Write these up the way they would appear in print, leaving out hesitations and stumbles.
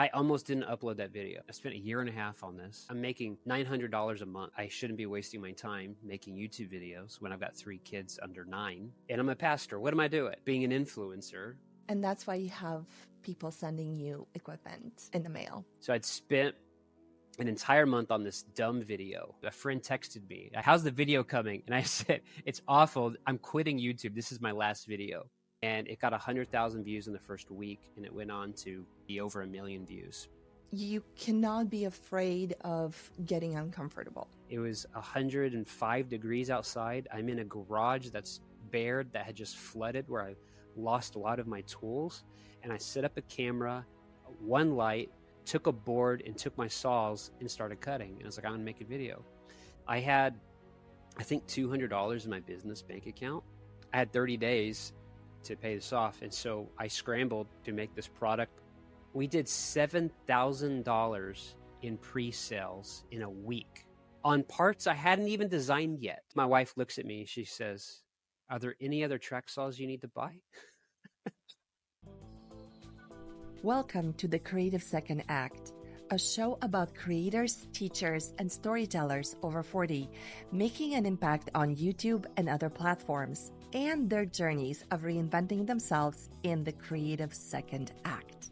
I almost didn't upload that video. I spent a year and a half on this. I'm making $900 a month. I shouldn't be wasting my time making YouTube videos when I've got 3 kids under 9. And I'm a pastor. What am I doing? Being an influencer. And that's why you have people sending you equipment in the mail. So I'd spent an entire month on this dumb video. A friend texted me, "How's the video coming?" And I said, "It's awful. I'm quitting YouTube. This is my last video." And it got 100,000 views in the first week, and it went on to be over 1 million views. You cannot be afraid of getting uncomfortable. It was 105 degrees outside. I'm in a garage that's bare, that had just flooded, where I lost a lot of my tools. And I set up a camera, one light, took a board and took my saws and started cutting. And I was like, I'm gonna make a video. I had, I think, $200 in my business bank account. I had 30 days to pay this off. And so I scrambled to make this product. We did $7,000 in pre-sales in a week on parts I hadn't even designed yet. My wife looks at me, she says, "Are there any other track saws you need to buy?" Welcome to the Creative Second Act, a show about creators, teachers, and storytellers over 40 making an impact on YouTube and other platforms, and their journeys of reinventing themselves in the creative second act.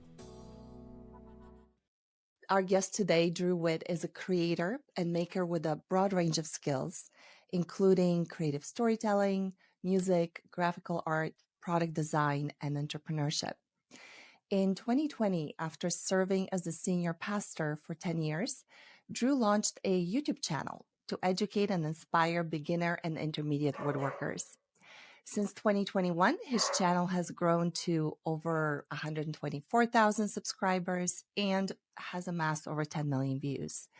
Our guest today, Drew Witt, is a creator and maker with a broad range of skills, including creative storytelling, music, graphical art, product design, and entrepreneurship. In 2020, after serving as a senior pastor for 10 years, Drew launched a YouTube channel to educate and inspire beginner and intermediate woodworkers. Since 2021, his channel has grown to over 124,000 subscribers and has amassed over 10 million views.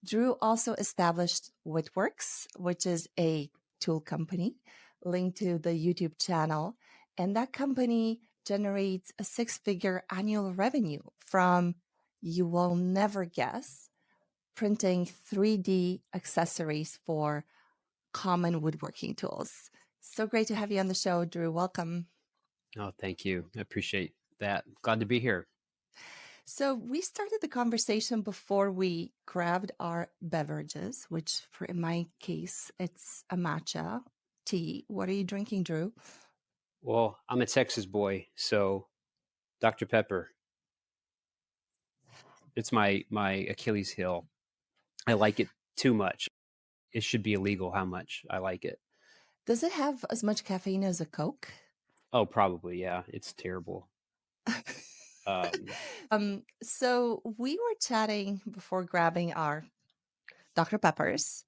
Drew also established Wittworks, which is a tool company linked to the YouTube channel, and that company generates a 6-figure annual revenue from, you will never guess, printing 3D accessories for common woodworking tools. So great to have you on the show, Drew. Welcome. Oh, thank you. I appreciate that. Glad to be here. So we started the conversation before we grabbed our beverages, which in my case, it's a matcha tea. What are you drinking, Drew? Well, I'm a Texas boy, so Dr. Pepper. It's my Achilles heel. I like it too much. It should be illegal how much I like it. Does it have as much caffeine as a Coke? Oh, probably, yeah. It's terrible. So we were chatting before grabbing our Dr. Peppers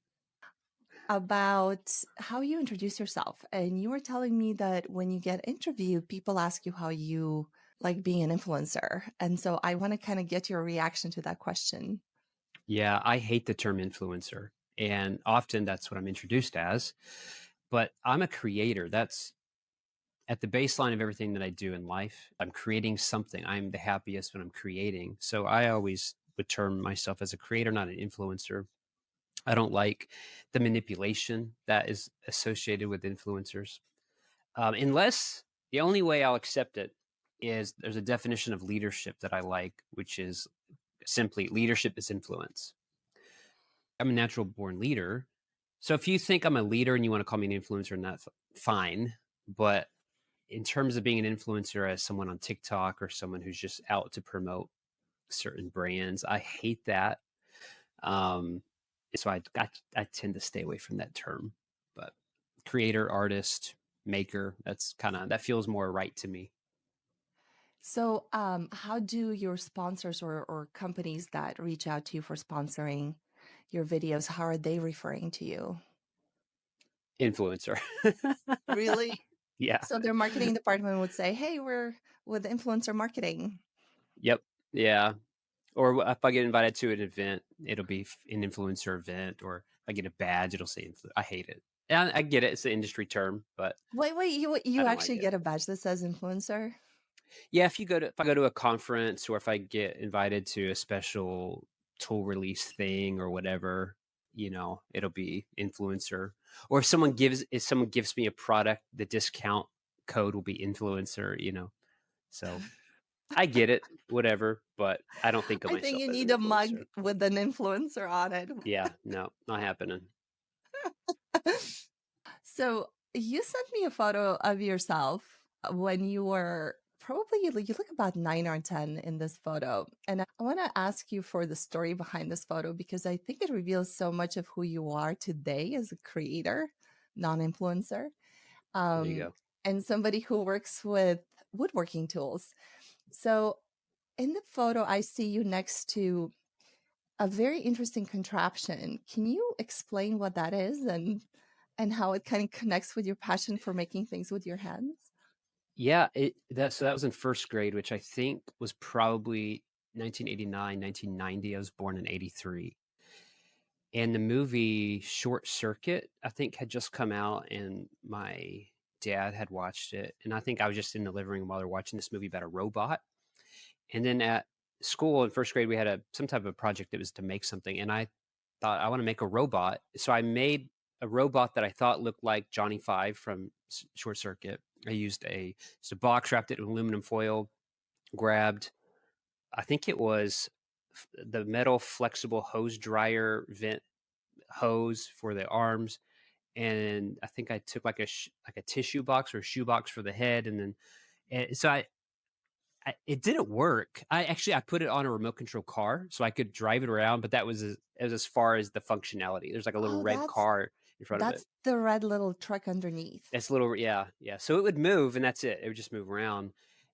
about how you introduce yourself. And you were telling me that when you get interviewed, people ask you how you like being an influencer. And so I want to kind of get your reaction to that question. Yeah, I hate the term influencer. And often that's what I'm introduced as. But I'm a creator. That's at the baseline of everything that I do in life. I'm creating something. I'm the happiest when I'm creating. So I always would term myself as a creator, not an influencer. I don't like the manipulation that is associated with influencers. Unless the only way I'll accept it is there's a definition of leadership that I like, which is simply leadership is influence. I'm a natural born leader. So if you think I'm a leader and you want to call me an influencer, and that's fine. But in terms of being an influencer as someone on TikTok or someone who's just out to promote certain brands, I hate that. So I tend to stay away from that term. But creator, artist, maker, that feels more right to me. So how do your sponsors or companies that reach out to you for sponsoring your videos, how are they referring to you? Influencer. Really? Yeah. So their marketing department would say, hey, we're with influencer marketing. Yep. Yeah. Or if I get invited to an event, it'll be an influencer event, or if I get a badge, it'll say I hate it. And I get it. It's an industry term, but wait, you actually get a badge that says influencer? Yeah. If I go to a conference, or if I get invited to a special tool release thing or whatever, it'll be influencer. Or if someone gives me a product, the discount code will be influencer, so I get it, whatever, but I don't think of I think myself you as an need a mug influencer. with an influencer on it. Yeah, no, not happening. So you sent me a photo of yourself when you were probably you look about 9 or 10 in this photo, and I want to ask you for the story behind this photo because I think it reveals so much of who you are today as a creator, non-influencer, There you um, go. and somebody who works with woodworking tools. So in the photo, I see you next to a very interesting contraption. Can you explain what that is and how it kind of connects with your passion for making things with your hands? Yeah, that was in first grade, which I think was probably 1989, 1990. I was born in 83. And the movie Short Circuit, I think, had just come out, and my dad had watched it. And I think I was just in the living room while they were watching this movie about a robot. And then at school in first grade, we had some type of project that was to make something. And I thought, I want to make a robot. So I made a robot that I thought looked like Johnny Five from Short Circuit. I used just a box, wrapped it in aluminum foil, grabbed, I think it was the metal flexible hose dryer vent hose for the arms, and I think I took like like a tissue box or a shoe box for the head, and then so it didn't work. I put it on a remote control car so I could drive it around, but that was as far as the functionality. There's like a little Oh, red car in front of it. that's the red little truck underneath. It's a little, yeah, yeah. So it would move, and that's it. It would just move around,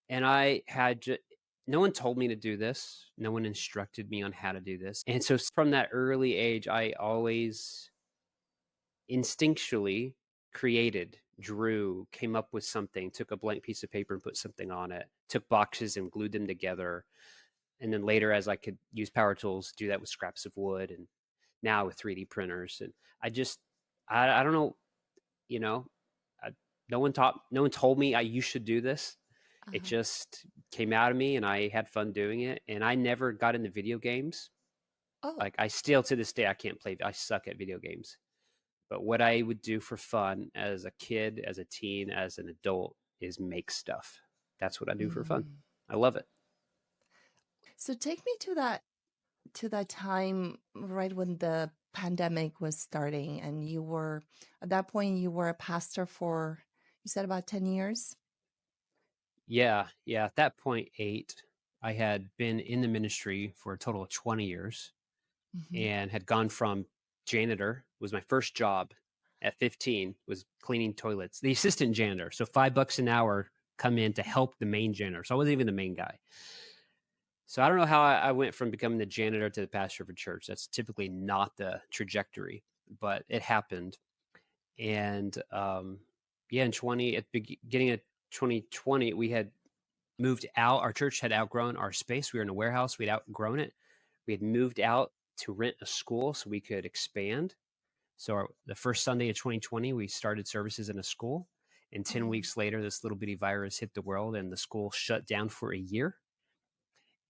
and no one told me to do this. No one instructed me on how to do this, and so from that early age, I always instinctually created, drew, came up with something, took a blank piece of paper and put something on it, took boxes and glued them together. And then later, as I could use power tools, do that with scraps of wood, and now with 3D printers. And I don't know, you know, I, no one told me you should do this. It Uh-huh. just came out of me, and I had fun doing it. And I never got into video games. Oh. Like I still to this day, I can't play. I suck at video games. But what I would do for fun as a kid, as a teen, as an adult is make stuff. That's what I do for fun. Mm. I love it. So take me to that time right when the pandemic was starting and you were at that point you were a pastor for you said about 10 years. Yeah, yeah. At that point, eight, I had been in the ministry for a total of 20 years Hmm. and had gone from janitor, was my first job at 15, was cleaning toilets, the assistant janitor. So $5 an hour come in to help the main janitor. So I wasn't even the main guy. So I don't know how I went from becoming the janitor to the pastor of a church. That's typically not the trajectory, but it happened. And yeah, at the beginning of 2020, we had moved out. Our church had outgrown our space. We were in a warehouse. We'd outgrown it. We had moved out to rent a school so we could expand. So the first Sunday of 2020, we started services in a school. And 10 Oh. weeks later, this little bitty virus hit the world and the school shut down for a year.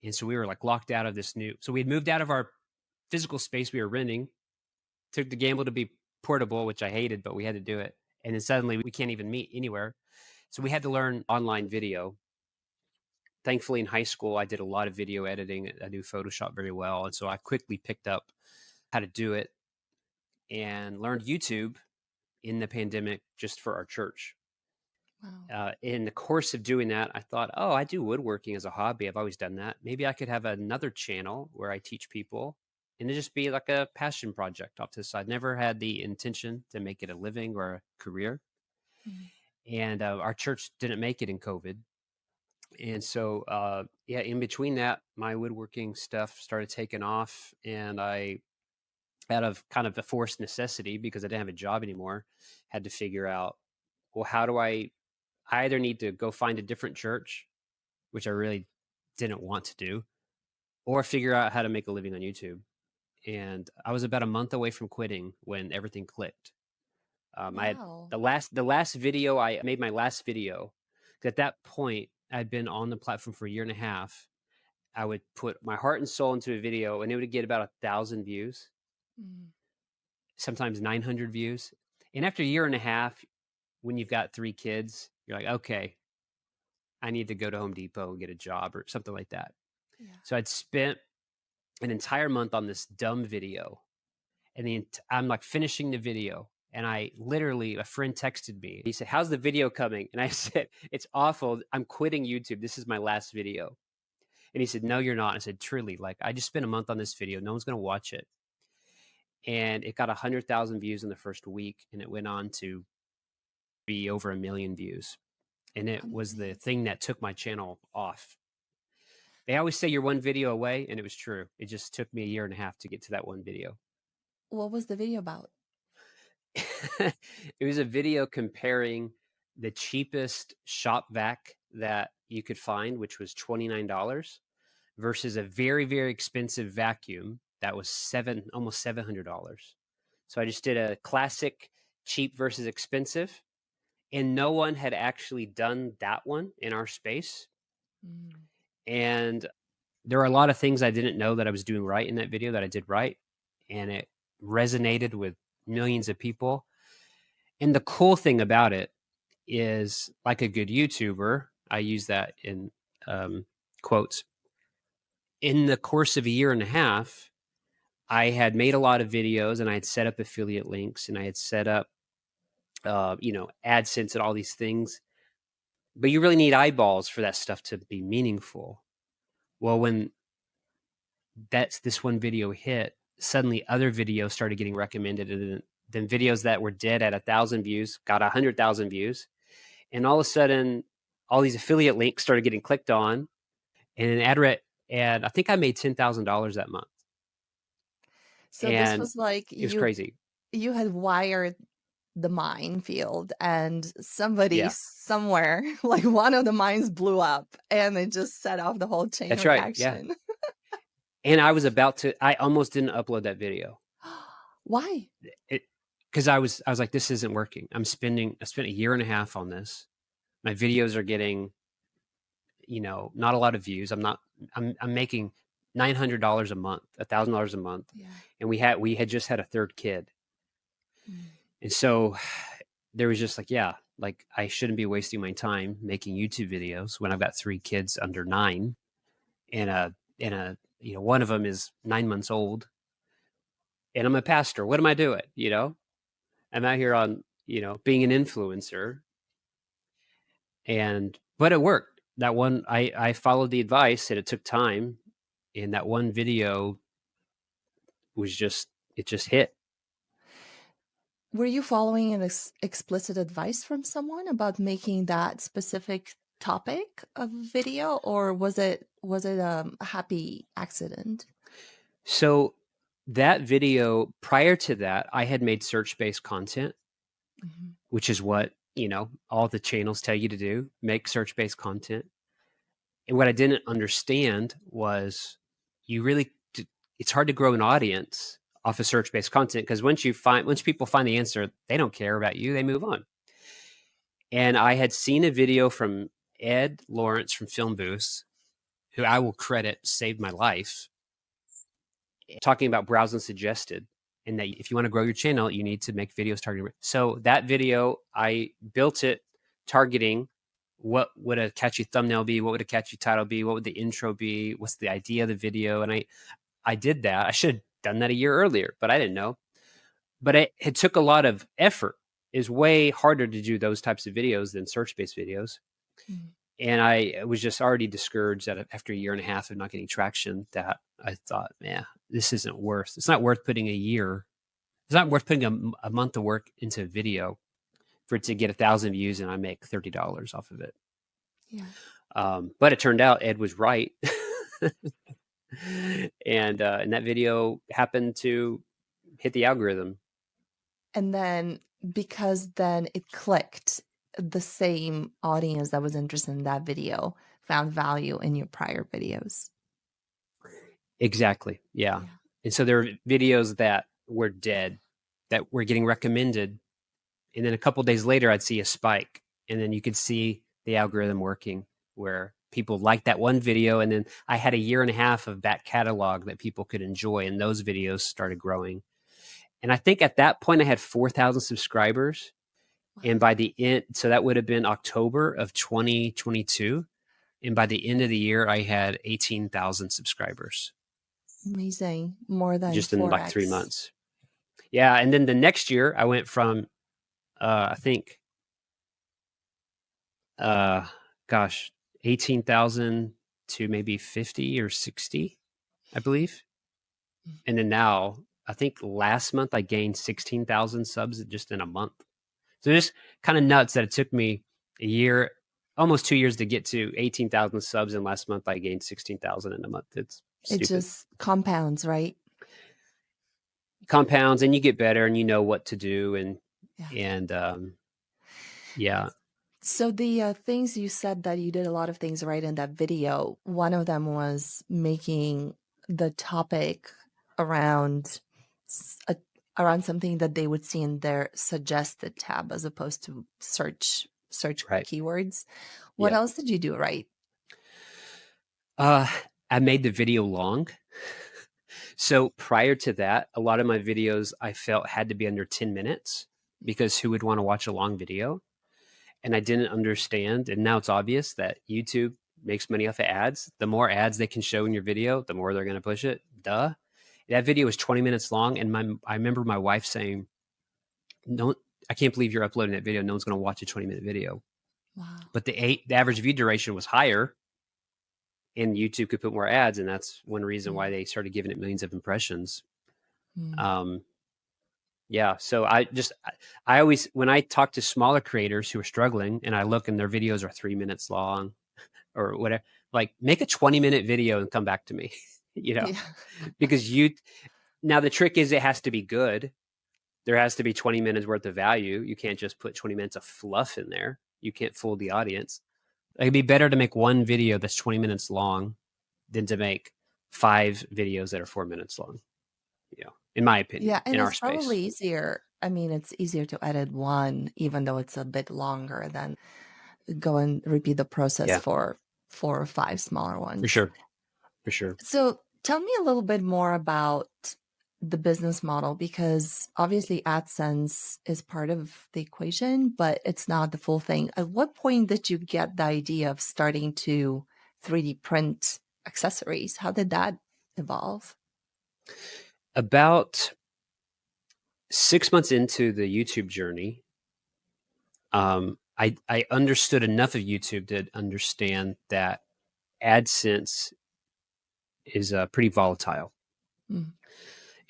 And so we were like locked out of this so we had moved out of our physical space we were renting, took the gamble to be portable, which I hated, but we had to do it. And then suddenly we can't even meet anywhere. So we had to learn online video. Thankfully, in high school, I did a lot of video editing. I knew Photoshop very well. And so I quickly picked up how to do it and learned YouTube in the pandemic just for our church. Wow. In the course of doing that, I thought, oh, I do woodworking as a hobby. I've always done that. Maybe I could have another channel where I teach people and it just be like a passion project off to the side. Never had the intention to make it a living or a career. Mm. And our church didn't make it in COVID. And so, yeah, in between that, my woodworking stuff started taking off. And I, out of kind of a forced necessity because I didn't have a job anymore, had to figure out, well, how do I either need to go find a different church, which I really didn't want to do, or figure out how to make a living on YouTube. And I was about a month away from quitting when everything clicked. I had Wow. the last video I made my last video. At that point, I'd been on the platform for a year and a half. I would put my heart and soul into a video, and it would get about 1,000 views, Mm. sometimes 900 views. And after a year and a half, when you've got 3 kids, you're like, okay, I need to go to Home Depot and get a job or something like that. Yeah. So I'd spent an entire month on this dumb video, and I'm like finishing the video, and I literally, a friend texted me. He said, "How's the video coming?" And I said, "It's awful. I'm quitting YouTube. This is my last video." And he said, "No, you're not." I said, "Truly, like I just spent a month on this video. No one's going to watch it." And it got 100,000 views in the first week, and it went on to be over 1 million views. And it was the Amazing. thing that took my channel off. They always say you're one video away, and it was true. It just took me a year and a half to get to that one video. What was the video about? It was a video comparing the cheapest shop vac that you could find, which was $29, versus a very, very expensive vacuum that was almost $700. So I just did a classic cheap versus expensive, and no one had actually done that one in our space. Mm. And there were a lot of things I didn't know that I was doing right in that video that I did right, and it resonated with millions of people. And the cool thing about it is, like a good YouTuber, I use that in quotes. In the course of a year and a half, I had made a lot of videos, and I had set up affiliate links, and I had set up, AdSense and all these things. But you really need eyeballs for that stuff to be meaningful. Well, when this one video hit, suddenly other videos started getting recommended, and then videos that were dead at 1,000 views got 100,000 views. And all of a sudden, all these affiliate links started getting clicked on, and an ad rate, and I think I made $10,000 that month. So this And was like it was crazy. you had wired the minefield, and somebody Yeah, somewhere, like one of the mines blew up, and it just set off the whole chain that's right. Yeah. reaction. And I almost didn't upload that video. Why? Because I was like, this isn't working. I spent a year and a half on this. My videos are getting, not a lot of views. I'm making $900 a month, $1,000 a month. Yeah. And we had just had a third kid. Mm. And so there was just like, yeah, like I shouldn't be wasting my time making YouTube videos when I've got 3 kids under 9, and one of them is 9 months old, and I'm a pastor. What am I doing? I'm out here on, being an influencer, but it worked. That one, I followed the advice, and it took time. And that one video it just hit. Were you following an explicit advice from someone about making that specific topic of video, or was it a happy accident? So that video, prior to that, I had made search-based content, Mm-hmm. which is what, all the channels tell you to do, make search-based content. And what I didn't understand was it's hard to grow an audience off of search-based content, because once people find the answer, they don't care about you, they move on. And I had seen a video from Ed Lawrence from Film Booth, who I will credit saved my life, talking about browse and suggested, and that if you want to grow your channel, you need to make videos targeting. So that video, I built it targeting what would a catchy thumbnail be, what would a catchy title be, what would the intro be, what's the idea of the video. And I did that. I should have done that a year earlier, but I didn't know. But it took a lot of effort. It's way harder to do those types of videos than search-based videos. Mm-hmm. And I was just already discouraged that after a year and a half of not getting traction, that I thought, man, it's not worth putting it's not worth putting a month of work into a video for it to get 1,000 views and I make $30 off of it. Yeah. But it turned out Ed was right. And that video happened to hit the algorithm. And then, because then it clicked, the same audience that was interested in that video found value in your prior videos. Exactly. Yeah. And so there are videos that were dead that were getting recommended. And then a couple of days later, I'd see a spike. And then you could see the algorithm working, where people liked that one video. And then I had a year and a half of back catalog that people could enjoy. And those videos started growing. And I think at that point I had 4,000 subscribers. Wow. And by the end, so that would have been October of 2022. And by the end of the year, I had 18,000 subscribers Amazing. More than just in like 3 4x. months. Yeah. And then the next year, I went from, I think, uh, gosh, 18,000 to maybe 50 or 60, I believe. And then now, I think last month I gained 16,000 subs just in a month. So just kind of nuts that it took me a year, almost 2 years to get to 18,000 subs. And last month I gained 16,000 in a month. It's It stupid. just compounds, right? Compounds, and you get better and you know what to do. Yeah. And yeah. So the things you said that you did a lot of things right in that video. One of them was making the topic around around something that they would see in their suggested tab as opposed to search Right. keywords. What Yeah. else did you do right? Uh, I made the video long. So prior to that, a lot of my videos I felt had to be under 10 minutes because who would want to watch a long video? And I didn't understand. And now it's obvious that YouTube makes money off of ads. The more ads they can show in your video, the more they're going to push it. Duh. That video was 20 minutes long. And I remember my wife saying, "No, I can't believe you're uploading that video. No one's going to watch a 20-minute video." Wow. But the average view duration was higher and YouTube could put more ads. And that's one reason why they started giving it millions of impressions. Mm. Yeah. So I always, when I talk to smaller creators who are struggling and I look and their videos are 3 minutes long or whatever, like make a 20-minute video and come back to me, Yeah. because now the trick is it has to be good. There has to be 20 minutes worth of value. You can't just put 20 minutes of fluff in there. You can't fool the audience. It'd be better to make one video that's 20 minutes long than to make 5 videos that are 4 minutes long, in my opinion, Yeah, and in our it's space. probably easier. I mean, it's easier to edit one, even though it's a bit longer than go and repeat the process Yeah, for 4 or 5 smaller for ones. sure. For sure. So tell me a little bit more about the business model, because obviously AdSense is part of the equation, but it's not the full thing. At what point did you get the idea of starting to 3D print accessories? How did that evolve? About 6 months into the YouTube journey, I understood enough of YouTube to understand that AdSense is pretty volatile. Mm.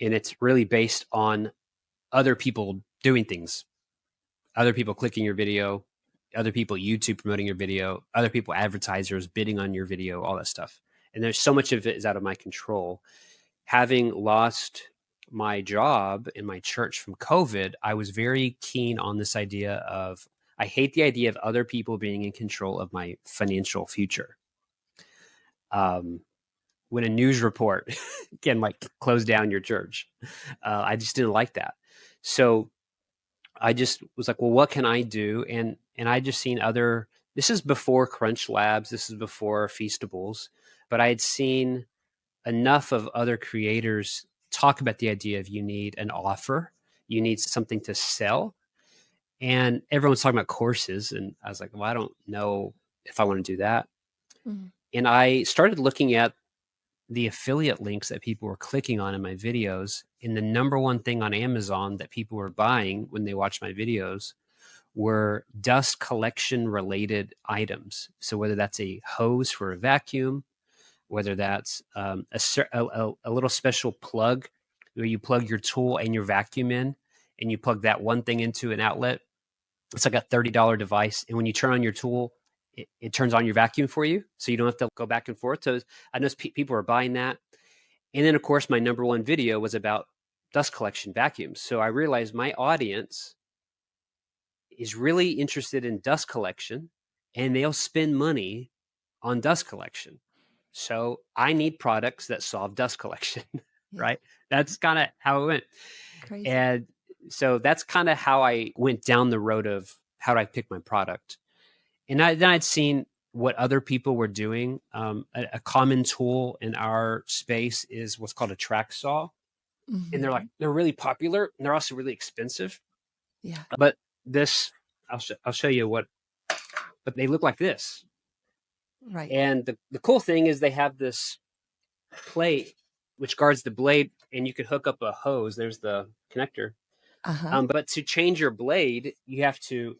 And it's really based on other people doing things, other people clicking your video, other people YouTube promoting your video, other people advertisers bidding on your video, all that stuff. And there's so much of it is out of my control. Having lost my job in my church from COVID, I was very keen on this idea of, I hate the idea of other people being in control of my financial future. When a news report can like close down your church, I just didn't like that. So I just was like, well, what can I do? And I just seen other, this is before Crunch Labs, this is before Feastables, but I had seen enough of other creators talk about the idea of you need an offer, you need something to sell. And everyone's talking about courses. And I was like, well, I don't know if I want to do that. Mm. And I started looking at the affiliate links that people were clicking on in my videos. And the number one thing on Amazon that people were buying when they watched my videos were dust collection related items. So whether that's a hose for a vacuum, whether that's a little special plug where you plug your tool and your vacuum in, and you plug that one thing into an outlet. It's like a $30 device. And when you turn on your tool, it turns on your vacuum for you. So you don't have to go back and forth. So I know people are buying that. And then, of course, my number one video was about dust collection vacuums. So I realized my audience is really interested in dust collection and they'll spend money on dust collection. So I need products that solve dust collection, Yeah. right? That's kind of how it went. Crazy. And so that's kind of how I went down the road of how do I pick my product. And then I'd seen what other people were doing. A common tool in our space is what's called a track saw. And Mm-hmm. they're really popular and they're also really expensive. Yeah. But this, I'll show you what, but they look like this. Right. And the cool thing is they have this plate which guards the blade, and you can hook up a hose. There's the connector. Uh-huh. But to change your blade, you have to,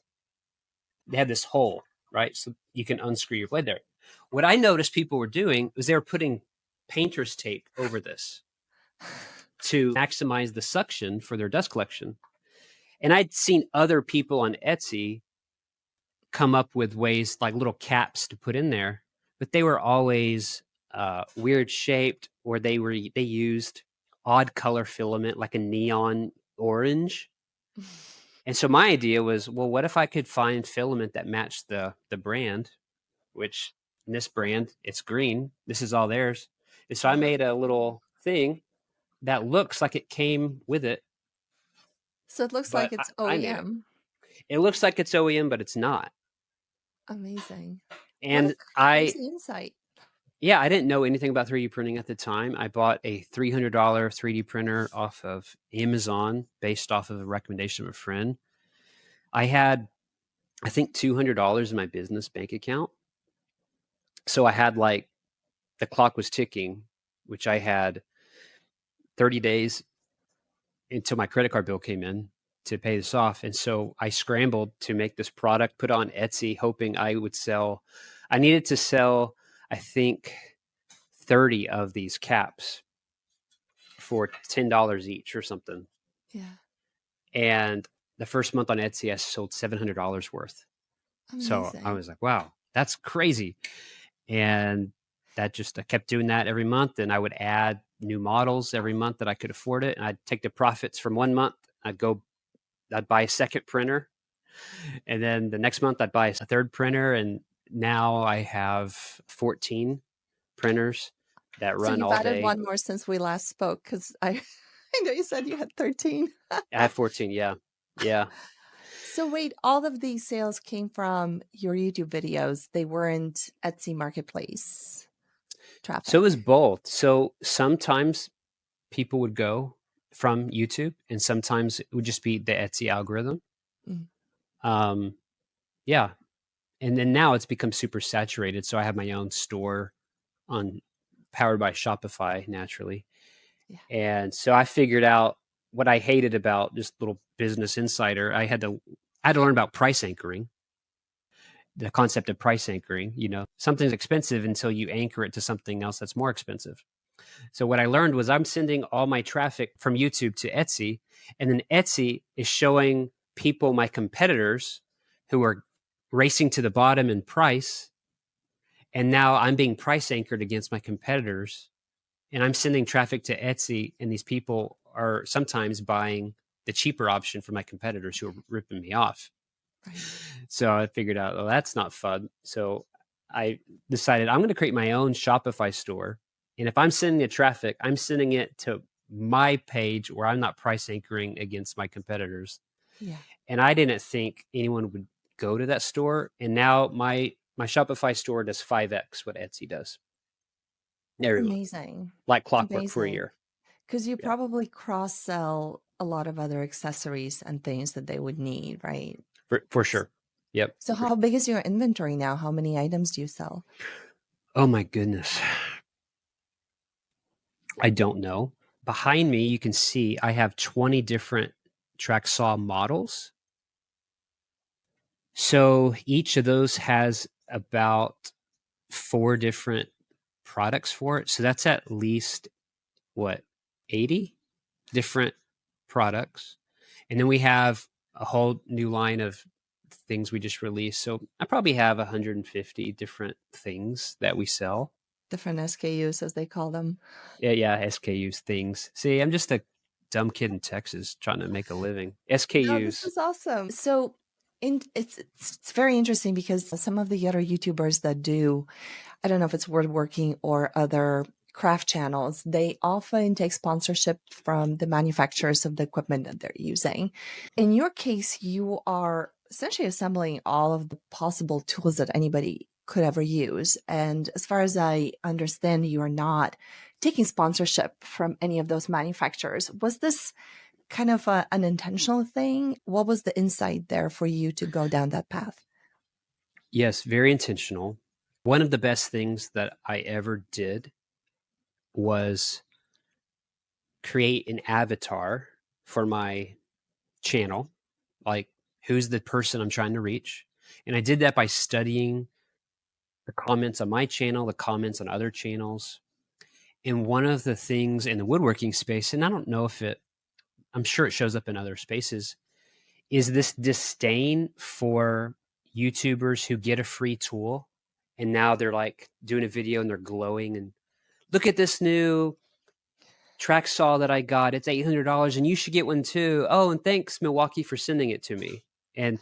they have this hole, right? So you can unscrew your blade there. What I noticed people were doing was they were putting painter's tape over this to maximize the suction for their dust collection. And I'd seen other people on Etsy come up with ways like little caps to put in there, but they were always weird shaped, or they used odd color filament like a neon orange. And so my idea was, well, what if I could find filament that matched the brand, which in this brand, it's green. This is all theirs. And so I made a little thing that looks like it came with it, So it looks like but it's I made it. OEM. It looks like it's OEM, but it's not. Amazing. What a And crazy insight. I didn't know anything about 3D printing at the time. I bought a $300 3D printer off of Amazon based off of a recommendation of a friend. I had, I think, $200 in my business bank account. So I had like, the clock was ticking, which I had 30 days until my credit card bill came in to pay this off. And so I scrambled to make this product, put on Etsy, hoping I would sell. I needed to sell, I think, 30 of these caps for $10 each or something. Yeah. And the first month on Etsy, I sold $700 worth. So I Amazing. was like, wow, that's crazy. And that just, I kept doing that every month. And I would add new models every month that I could afford it. And I'd take the profits from one month. I'd buy a second printer. And then the next month I'd buy a third printer. And now I have 14 printers that So run you've all added day. one more since we last spoke, because I I know you said you had 13. I have 14. Yeah. Yeah. So wait, all of these sales came from your YouTube videos. They weren't Etsy Marketplace So it traffic. was both. So sometimes people would go from YouTube, and sometimes it would just be the Etsy algorithm. Mm. Yeah. And then now it's become super saturated. So I have my own store on, powered by Shopify naturally. Yeah. And so I figured out what I hated about just little Business Insider. I had to learn about price anchoring, the concept of price anchoring. You know, something's expensive until you anchor it to something else that's more expensive. So what I learned was I'm sending all my traffic from YouTube to Etsy, and then Etsy is showing people, my competitors, who are racing to the bottom in price. And now I'm being price anchored against my competitors, and I'm sending traffic to Etsy, and these people are sometimes buying the cheaper option from my competitors who are ripping me off. Right. So I figured out, oh, that's not fun. So I decided I'm going to create my own Shopify store. And if I'm sending the traffic, I'm sending it to my page where I'm not price anchoring against my competitors. Yeah. And I didn't think anyone would go to that store. And now my Shopify store does 5x what Etsy does. Everyone, Amazing. like clockwork for a Amazing. year. Because you Yeah, probably cross sell a lot of other accessories and things that they would need, right? for sure. Yep. So how big is your inventory now? How many items do you sell? Oh my goodness. I don't know. Behind me, you can see I have 20 different track saw models. So each of those has about 4 different products for it. So that's at least what, 80 different products. And then we have a whole new line of things we just released. So I probably have 150 different things that we sell. Different SKUs, as they call them. Yeah, SKUs, things. See, I'm just a dumb kid in Texas trying to make a living. No, this SKUs. is awesome. So it's very interesting because some of the other YouTubers that do, I don't know if it's woodworking or other craft channels, they often take sponsorship from the manufacturers of the equipment that they're using. In your case, you are essentially assembling all of the possible tools that anybody could ever use. And as far as I understand, you are not taking sponsorship from any of those manufacturers. Was this kind of an intentional thing? What was the insight there for you to go down that path? Yes, very intentional. One of the best things that I ever did was create an avatar for my channel, like who's the person I'm trying to reach. And I did that by studying the comments on my channel, the comments on other channels. And one of the things in the woodworking space, and I don't know if I'm sure it shows up in other spaces, is this disdain for YouTubers who get a free tool and now they're like doing a video and they're glowing and look at this new track saw that I got. It's $800 and you should get one too. Oh, and thanks Milwaukee for sending it to me. And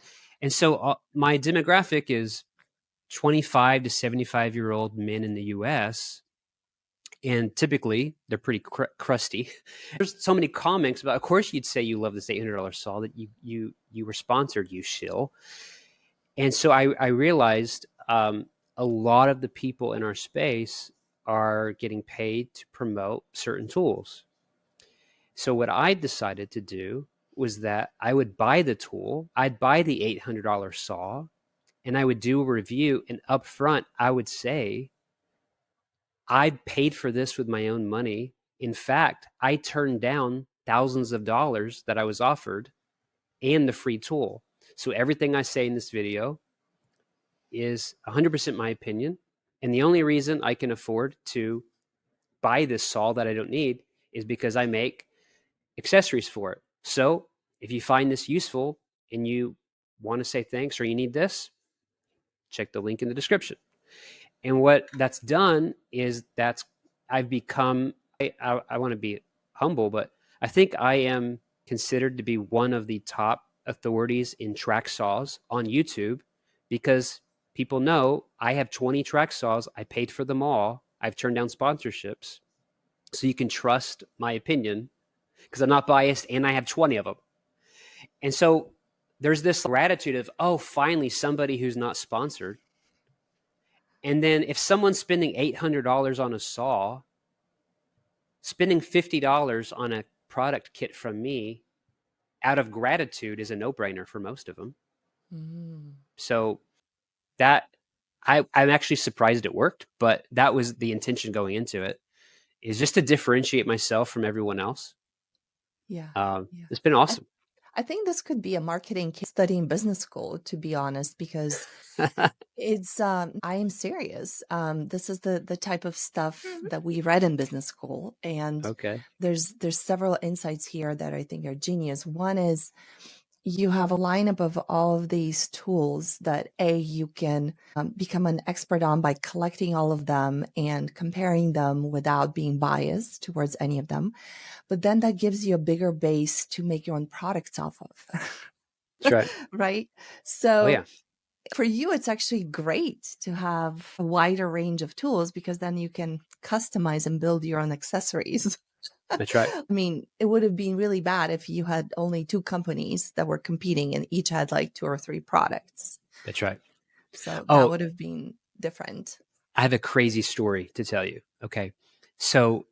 so my demographic is 25 to 75-year-old men in the US, and typically they're pretty crusty. There's so many comments about, of course you'd say you love this $800 saw that you were sponsored, you shill. And so I realized a lot of the people in our space are getting paid to promote certain tools. So what I decided to do was that I would buy the tool, I'd buy the $800 saw, and I would do a review, and up front I would say, I paid for this with my own money. In fact, I turned down thousands of dollars that I was offered and the free tool. So everything I say in this video is 100% my opinion. And the only reason I can afford to buy this saw that I don't need is because I make accessories for it. So if you find this useful and you want to say thanks or you need this, check the link in the description. And what that's done is I've become, I want to be humble, but I think I am considered to be one of the top authorities in track saws on YouTube, because people know I have 20 track saws. I paid for them all. I've turned down sponsorships. So you can trust my opinion because I'm not biased and I have 20 of them. And so there's this gratitude of, oh, finally somebody who's not sponsored. And then if someone's spending $800 on a saw, spending $50 on a product kit from me out of gratitude is a no-brainer for most of them. Mm. So that I'm actually surprised it worked, but that was the intention going into it, is just to differentiate myself from everyone else. Yeah. Yeah. It's been awesome. I think this could be a marketing case study in business school, to be honest, because it's I am serious. This is the type of stuff that we read in business school, and Okay. there's several insights here that I think are genius. One is you have a lineup of all of these tools that you can become an expert on by collecting all of them and comparing them without being biased towards any of them. But then that gives you a bigger base to make your own products off of. That's right. Right? Oh, So yeah. for you, it's actually great to have a wider range of tools because then you can customize and build your own accessories. That's right. I mean, it would have been really bad if you had only two companies that were competing and each had like 2 or 3 products. That's right. So that Oh, would have been different. I have a crazy story to tell you. Okay. So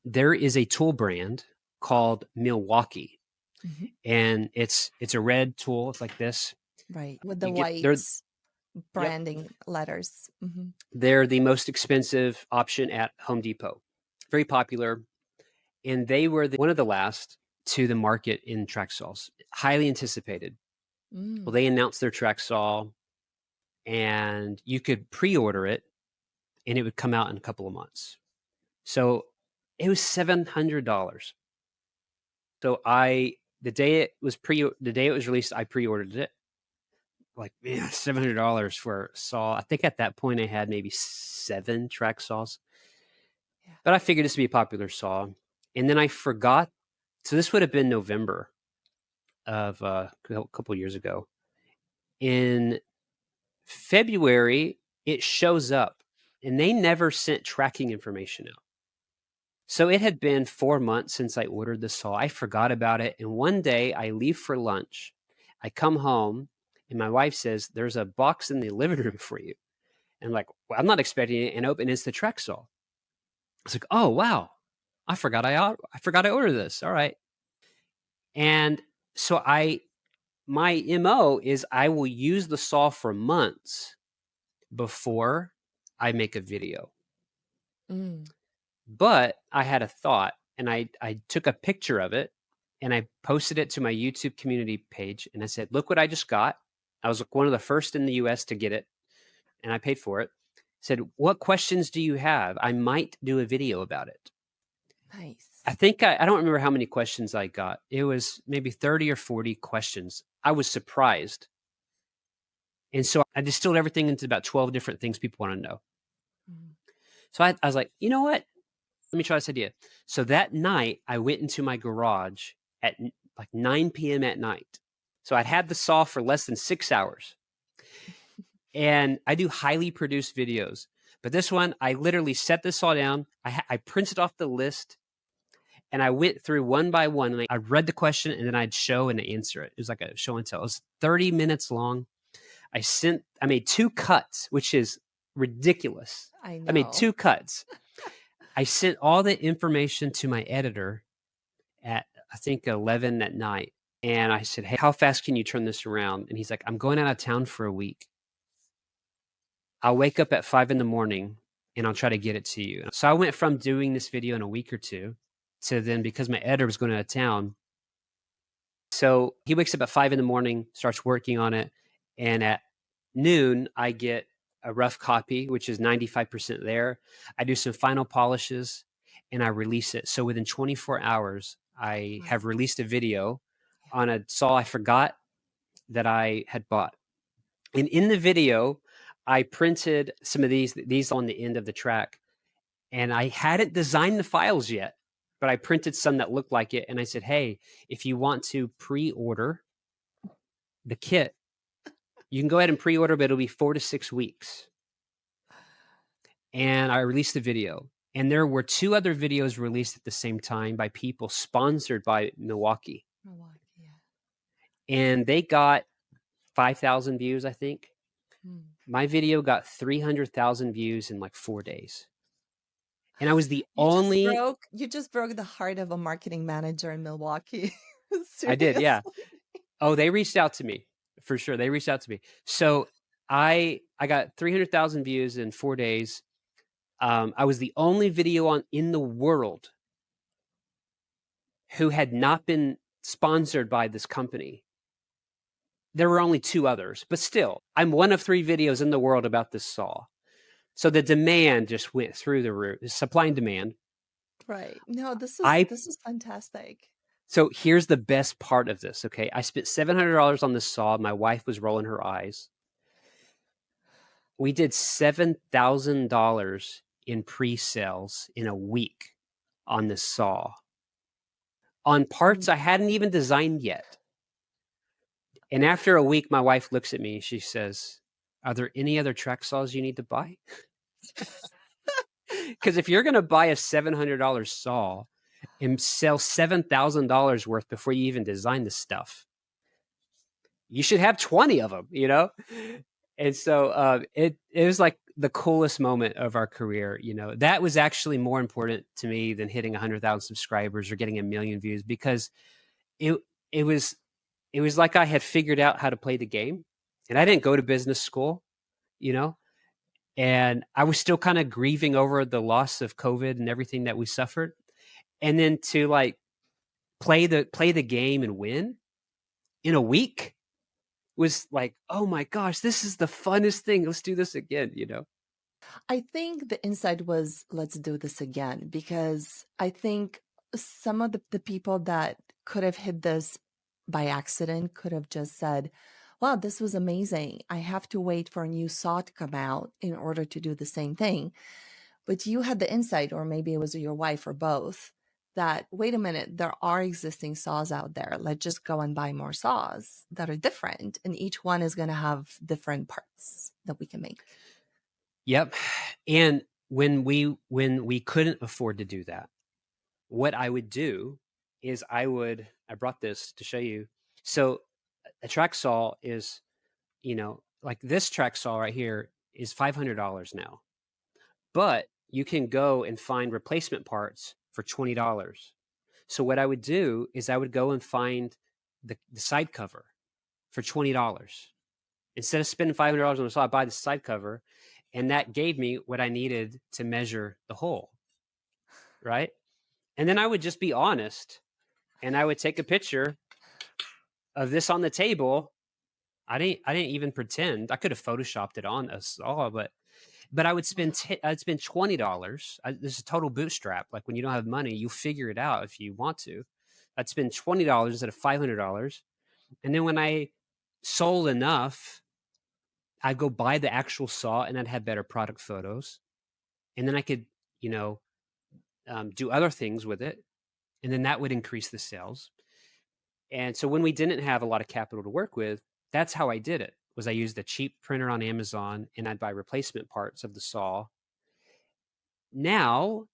there is a tool brand called Milwaukee, Mm-hmm. and it's a red tool. It's like this. Right. With the You get white they're Yep. branding letters. Mm-hmm. They're the most expensive option at Home Depot. Very popular, and they were one of the last to the market in track saws. Highly anticipated. Well, they announced their track saw, and you could pre-order it, and it would come out in a couple of months. So it was $700. So the day it was released, I pre-ordered it. Like, man, $700 for a saw. I think at that point I had maybe 7 track saws. Yeah. But I figured this would be a popular saw. And then I forgot. So this would have been November of a couple years ago. In February, it shows up, and they never sent tracking information out. So it had been 4 months since I ordered the saw. I forgot about it. And one day I leave for lunch. I come home, and my wife says, there's a box in the living room for you. And I'm like, well, I'm not expecting it. And open, it's the track saw. It's like, oh, wow. I forgot I ordered this. All right. And so my MO is I will use the saw for months before I make a video. Mm. But I had a thought, and I took a picture of it and I posted it to my YouTube community page, and I said, look what I just got. I was one of the first in the US to get it, and I paid for it. I said, what questions do you have? I might do a video about it. Nice. I think I don't remember how many questions I got. It was maybe 30 or 40 questions. I was surprised. And so I distilled everything into about 12 different things people want to know. Mm. So I was like, you know what? Let me try this idea. So that night, I went into my garage at like 9 p.m. at night. So I'd had the saw for less than 6 hours. And I do highly produced videos. But this one, I literally set this saw down. I printed off the list, and I went through one by one. And I read the question, and then I'd show and answer it. It was like a show and tell. It was 30 minutes long. I made 2 cuts, which is ridiculous. I I made know. 2 cuts. I sent all the information to my editor at, I think, 11 at night. And I said, hey, how fast can you turn this around? And he's like, I'm going out of town for a week. I'll wake up at 5 in the morning and I'll try to get it to you. So I went from doing this video in a week or two to then, because my editor was going out of town. So he wakes up at 5 in the morning, starts working on it. And at noon, I get a rough copy, which is 95% there. I do some final polishes and I release it. So within 24 hours, I have Wow. released a video on a saw I forgot that I had bought. And in the video, I printed some of these on the end of the track. And I hadn't designed the files yet, but I printed some that looked like it. And I said, hey, if you want to pre-order the kit, you can go ahead and pre-order, but it'll be 4 to 6 weeks. And I released the video. And there were 2 other videos released at the same time by people sponsored by Milwaukee. Milwaukee, yeah. And they got 5,000 views, I think. Mm. My video got 300,000 views in like 4 days. And I was the You only... just broke the heart of a marketing manager in Milwaukee. I did, yeah. Seriously. Oh, they reached out to me for sure. They reached out to me. So I got 300,000 views in 4 days. I was the only video in the world who had not been sponsored by this company. There were only 2 others, but still, I'm one of 3 videos in the world about this saw. So the demand just went through the roof, supply and demand. Right. No, this is fantastic. So here's the best part of this, okay? I spent $700 on this saw. My wife was rolling her eyes. We did $7,000 in pre-sales in a week on this saw, on parts I hadn't even designed yet. And after a week, my wife looks at me and she says, are there any other track saws you need to buy? Because if you're going to buy a $700 saw and sell $7,000 worth before you even design the stuff, you should have 20 of them, you know? And so it was like the coolest moment of our career. You know, that was actually more important to me than hitting 100,000 subscribers or getting 1 million views, because it was like I had figured out how to play the game. And I didn't go to business school, you know, and I was still kind of grieving over the loss of COVID and everything that we suffered. And then to like play the game and win in a week was like, oh my gosh, this is the funnest thing. Let's do this again, you know? I think the insight was, let's do this again, because I think some of the people that could have hit this by accident could have just said, wow, this was amazing. I have to wait for a new saw to come out in order to do the same thing. But you had the insight, or maybe it was your wife or both, that, wait a minute, there are existing saws out there. Let's just go and buy more saws that are different. And each one is going to have different parts that we can make. Yep. And when we couldn't afford to do that, what I would do is I brought this to show you. So a track saw is, you know, like this track saw right here is $500 now, but you can go and find replacement parts for $20. So what I would do is I would go and find the side cover for $20. Instead of spending $500 on a saw, I buy the side cover, and that gave me what I needed to measure the hole, right? And then I would just be honest, and I would take a picture of this on the table. I didn't even pretend. I could have photoshopped it on a saw, but I would spend I'd spend $20. This is total bootstrap. Like when you don't have money, you figure it out if you want to. I'd spend $20 instead of $500, and then when I sold enough, I'd go buy the actual saw, and I'd have better product photos, and then I could, you know, do other things with it, and then that would increase the sales. And so when we didn't have a lot of capital to work with, that's how I did it. Was I used a cheap printer on Amazon, and I'd buy replacement parts of the saw. Now,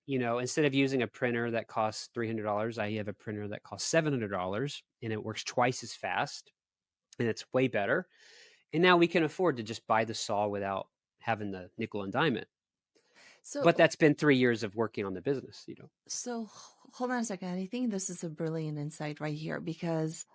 you know, instead of using a printer that costs $300, I have a printer that costs $700, and it works twice as fast, and it's way better. And now we can afford to just buy the saw without having the nickel and dime it. So, But that's been 3 years of working on the business, you know. so hold on a second. I think this is a brilliant insight right here, because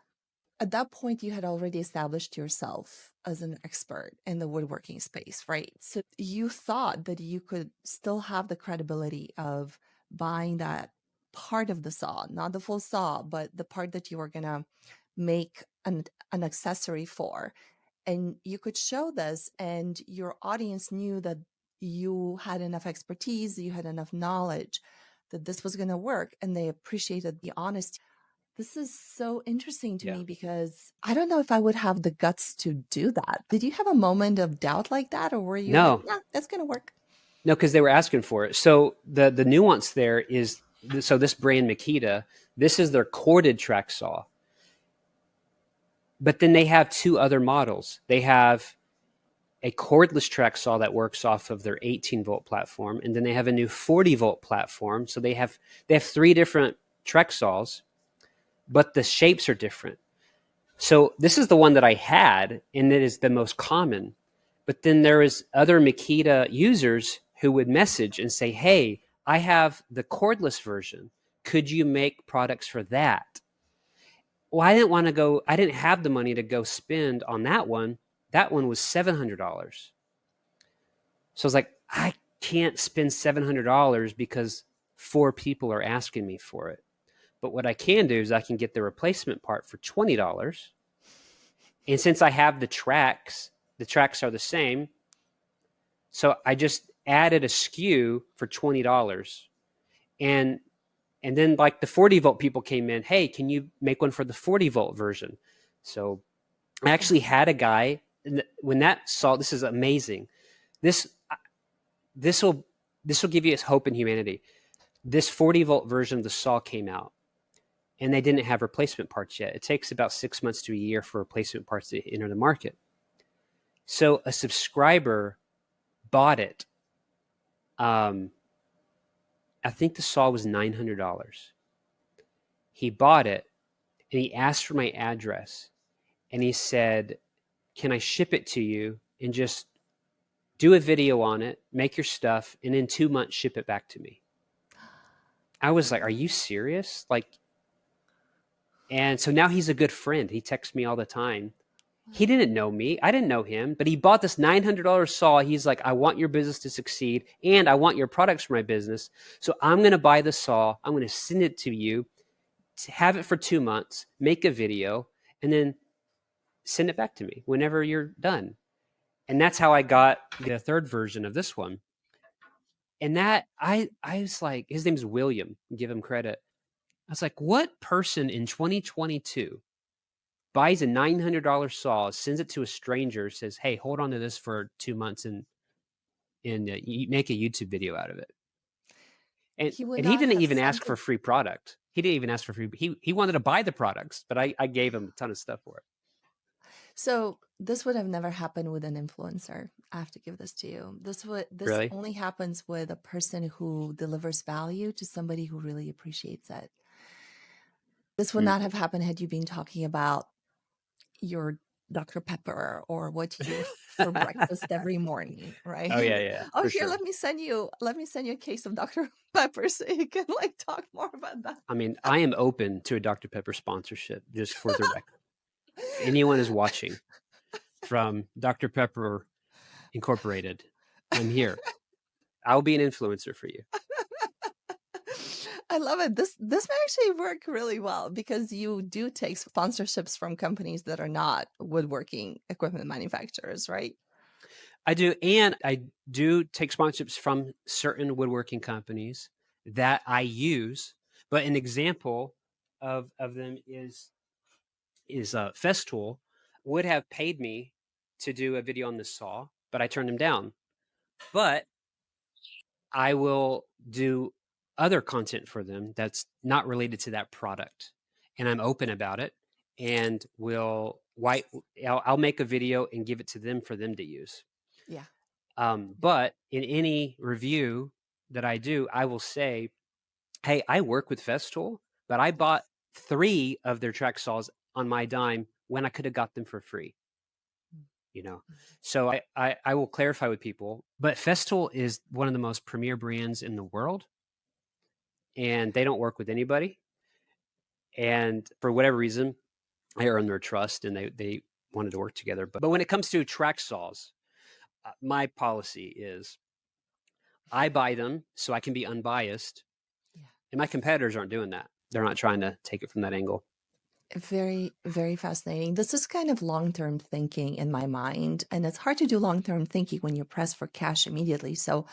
at that point you had already established yourself as an expert in the woodworking space, right? So you thought that you could still have the credibility of buying that part of the saw, not the full saw, but the part that you were going to make an accessory for. And you could show this, and your audience knew that you had enough expertise, you had enough knowledge that this was going to work, and they appreciated the honesty. This is so interesting to Yeah. me, because I don't know if I would have the guts to do that. Did you have a moment of doubt like that, or were you like, No, yeah, that's going to work? no, because they were asking for it. So the nuance there is, so this brand Makita, this is their corded track saw. But then they have two other models. They have a cordless track saw that works off of their 18-volt platform, and then they have a new 40-volt platform. So they have three different track saws, but the shapes are different. So this is the one that I had, and it is the most common. But then there is other Makita users who would message and say, hey, I have the cordless version. Could you make products for that? Well, I didn't have the money to go spend on that one. That one was $700. So I was like, I can't spend $700 because 4 people are asking me for it. But what I can do is I can get the replacement part for $20. And since I have the tracks are the same. So I just added a SKU for $20. And then like the 40-volt people came in, hey, can you make one for the 40-volt version? So I actually had a guy, when that saw, this is amazing. This will give you hope in humanity. This 40-volt version of the saw came out, and they didn't have replacement parts yet. It takes about 6 months to a year for replacement parts to enter the market. So a subscriber bought it. I think the saw was $900. He bought it, and he asked for my address, and he said, can I ship it to you and just do a video on it, make your stuff, and in 2 months ship it back to me? I was like, are you serious? Like, and so now he's a good friend. He texts me all the time. He didn't know me. I didn't know him, but he bought this $900 saw. He's like, I want your business to succeed, and I want your products for my business. So I'm going to buy the saw. I'm going to send it to you, to have it for 2 months, make a video, and then send it back to me whenever you're done. And that's how I got the third version of this one. And that I was like, his name's William, give him credit. I was like, what person in 2022 buys a $900 saw, sends it to a stranger, says, hey, hold on to this for 2 months and you make a YouTube video out of it? And He would he not didn't have even ask sent for it. free product. He didn't even ask for free. He wanted to buy the products, but I gave him a ton of stuff for it. So this would have never happened with an influencer. I have to give this to you. This Really? only happens with a person who delivers value to somebody who really appreciates it. This would Hmm. not have happened had you been talking about your Dr. Pepper or what you eat for breakfast every morning, right? Oh yeah, Oh, for here, sure. let me send you a case of Dr. Pepper so you can like talk more about that. I mean, I am open to a Dr. Pepper sponsorship, just for the record. If anyone is watching from Dr. Pepper Incorporated, I'm here. I'll be an influencer for you. I love it. This may actually work really well because you do take sponsorships from companies that are not woodworking equipment manufacturers, right? I do, and I do take sponsorships from certain woodworking companies that I use. But an example of them is Festool would have paid me to do a video on this saw, but I turned him down. But I will do other content for them that's not related to that product, and I'm open about it. And I'll make a video and give it to them for them to use. Yeah. But in any review that I do, I will say, "Hey, I work with Festool, but I bought 3 of their track saws on my dime when I could have got them for free." You know, so I will clarify with people. But Festool is one of the most premier brands in the world, and they don't work with anybody. And for whatever reason, I earned their trust, and they wanted to work together. But when it comes to track saws, my policy is I buy them so I can be unbiased, Yeah. and my competitors aren't doing that. They're not trying to take it from that angle. Very, very fascinating. This is kind of long-term thinking in my mind, and it's hard to do long-term thinking when you're pressed for cash immediately. So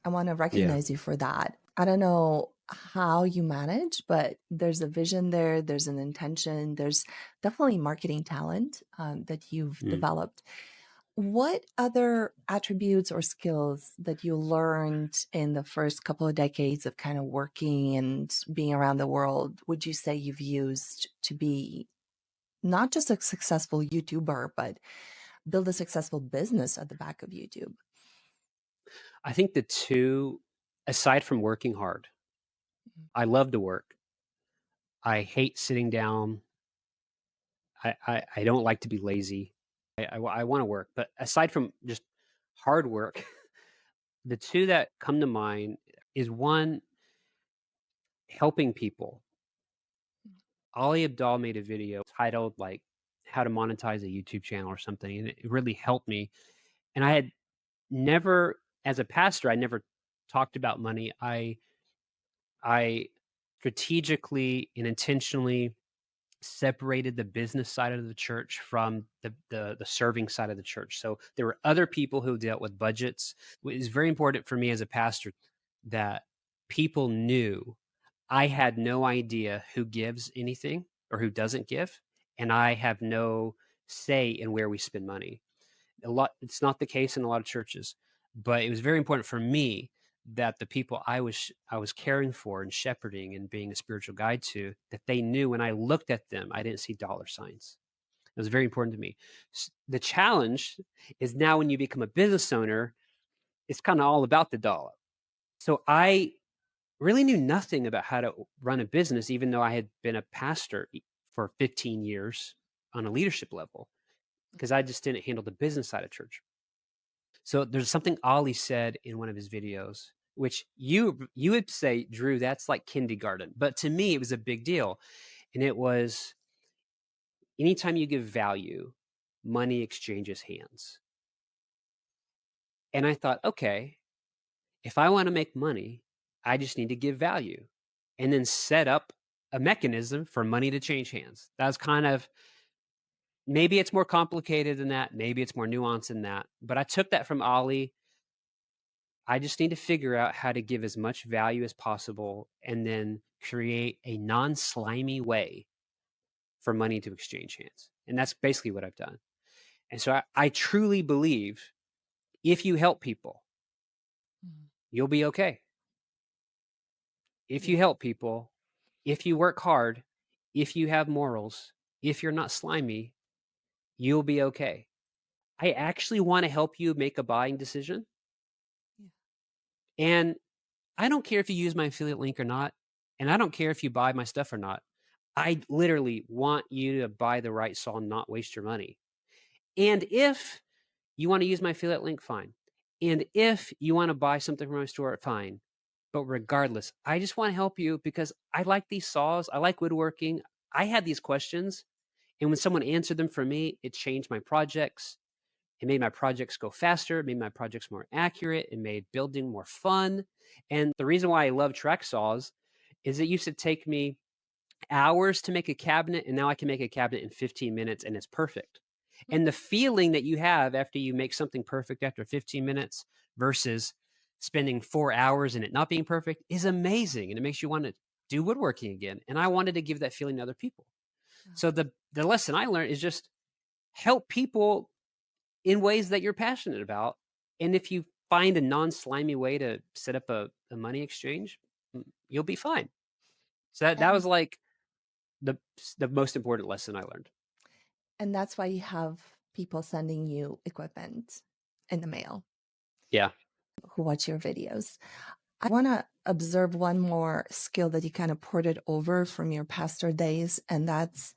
I want to Yeah. recognize you for that. I don't know how you manage, but there's a vision there, there's an intention, there's definitely marketing talent that you've Mm. developed. What other attributes or skills that you learned in the first couple of decades of kind of working and being around the world would you say you've used to be not just a successful YouTuber, but build a successful business at the back of YouTube? I think the two, aside from working hard, Mhm. I love to work. I hate sitting down. I don't like to be lazy. I want to work. But aside from just hard work, the two that come to mind is one, helping people. Ali Abdal made a video titled like how to monetize a YouTube channel or something, and it really helped me. And I had never, as a pastor, I never talked about money. I strategically and intentionally separated the business side of the church from the serving side of the church. So there were other people who dealt with budgets. It was very important for me as a pastor that people knew I had no idea who gives anything or who doesn't give, and I have no say in where we spend money. It's not the case in a lot of churches, but it was very important for me that the people I was caring for and shepherding and being a spiritual guide to, that they knew when I looked at them I didn't see dollar signs. It was very important to me. The challenge is now when you become a business owner, it's kind of all about the dollar. So I really knew nothing about how to run a business, even though I had been a pastor for 15 years on a leadership level, because I just didn't handle the business side of church. So there's something Ollie said in one of his videos, which you would say, Drew, that's like kindergarten. But to me, it was a big deal. And it was, anytime you give value, money exchanges hands. And I thought, okay, if I want to make money, I just need to give value and then set up a mechanism for money to change hands. That's kind of, maybe it's more complicated than that. Maybe it's more nuanced than that. But I took that from Ollie. I just need to figure out how to give as much value as possible and then create a non slimy way for money to exchange hands. And that's basically what I've done. And so I truly believe if you help people, Mhm. you'll be okay. If you Yeah. help people, if you work hard, if you have morals, if you're not slimy, you'll be okay. I actually want to help you make a buying decision. Yeah. And I don't care if you use my affiliate link or not. And I don't care if you buy my stuff or not. I literally want you to buy the right saw and not waste your money. And if you want to use my affiliate link, fine. And if you want to buy something from my store, fine. But regardless, I just want to help you because I like these saws. I like woodworking. I had these questions. And when someone answered them for me, it changed my projects. It made my projects go faster. It made my projects more accurate. It made building more fun. And the reason why I love track saws is it used to take me hours to make a cabinet, and now I can make a cabinet in 15 minutes and it's perfect. And the feeling that you have after you make something perfect after 15 minutes versus spending 4 hours and it not being perfect is amazing. And it makes you want to do woodworking again. And I wanted to give that feeling to other people. So the lesson I learned is just help people in ways that you're passionate about. And if you find a non-slimy way to set up a money exchange, you'll be fine. So that And was like the the most important lesson I learned. and that's why you have people sending you equipment in the mail Yeah. who watch your videos. I want to observe one more skill that you kind of ported over from your pastor days, and that's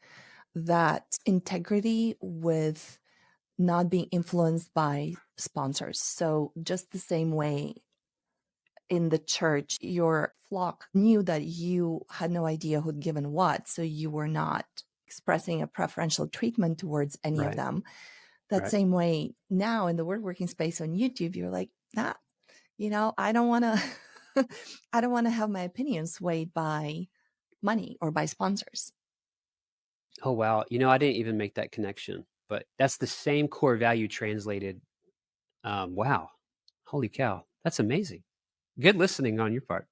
that integrity with not being influenced by sponsors. So, just the same way in the church, your flock knew that you had no idea who'd given what. So, you were not expressing a preferential treatment towards any of Right. them. That Right. same way now in the woodworking space on YouTube, you're like, nah, I don't want to, I don't want to have my opinion swayed by money or by sponsors. Oh, wow. I didn't even make that connection, but that's the same core value translated. Wow. Holy cow. That's amazing. Good listening on your part.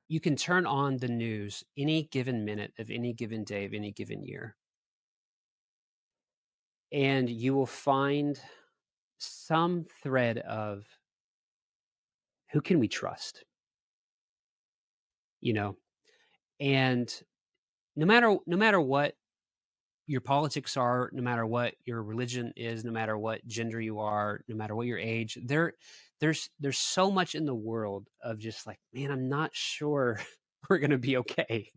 You can turn on the news any given minute of any given day of any given year, and you will find some thread of who can we trust, you know? And no matter what your politics are, no matter what your religion is, no matter what gender you are, no matter what your age, there's so much in the world of just like, man, I'm not sure we're gonna be okay.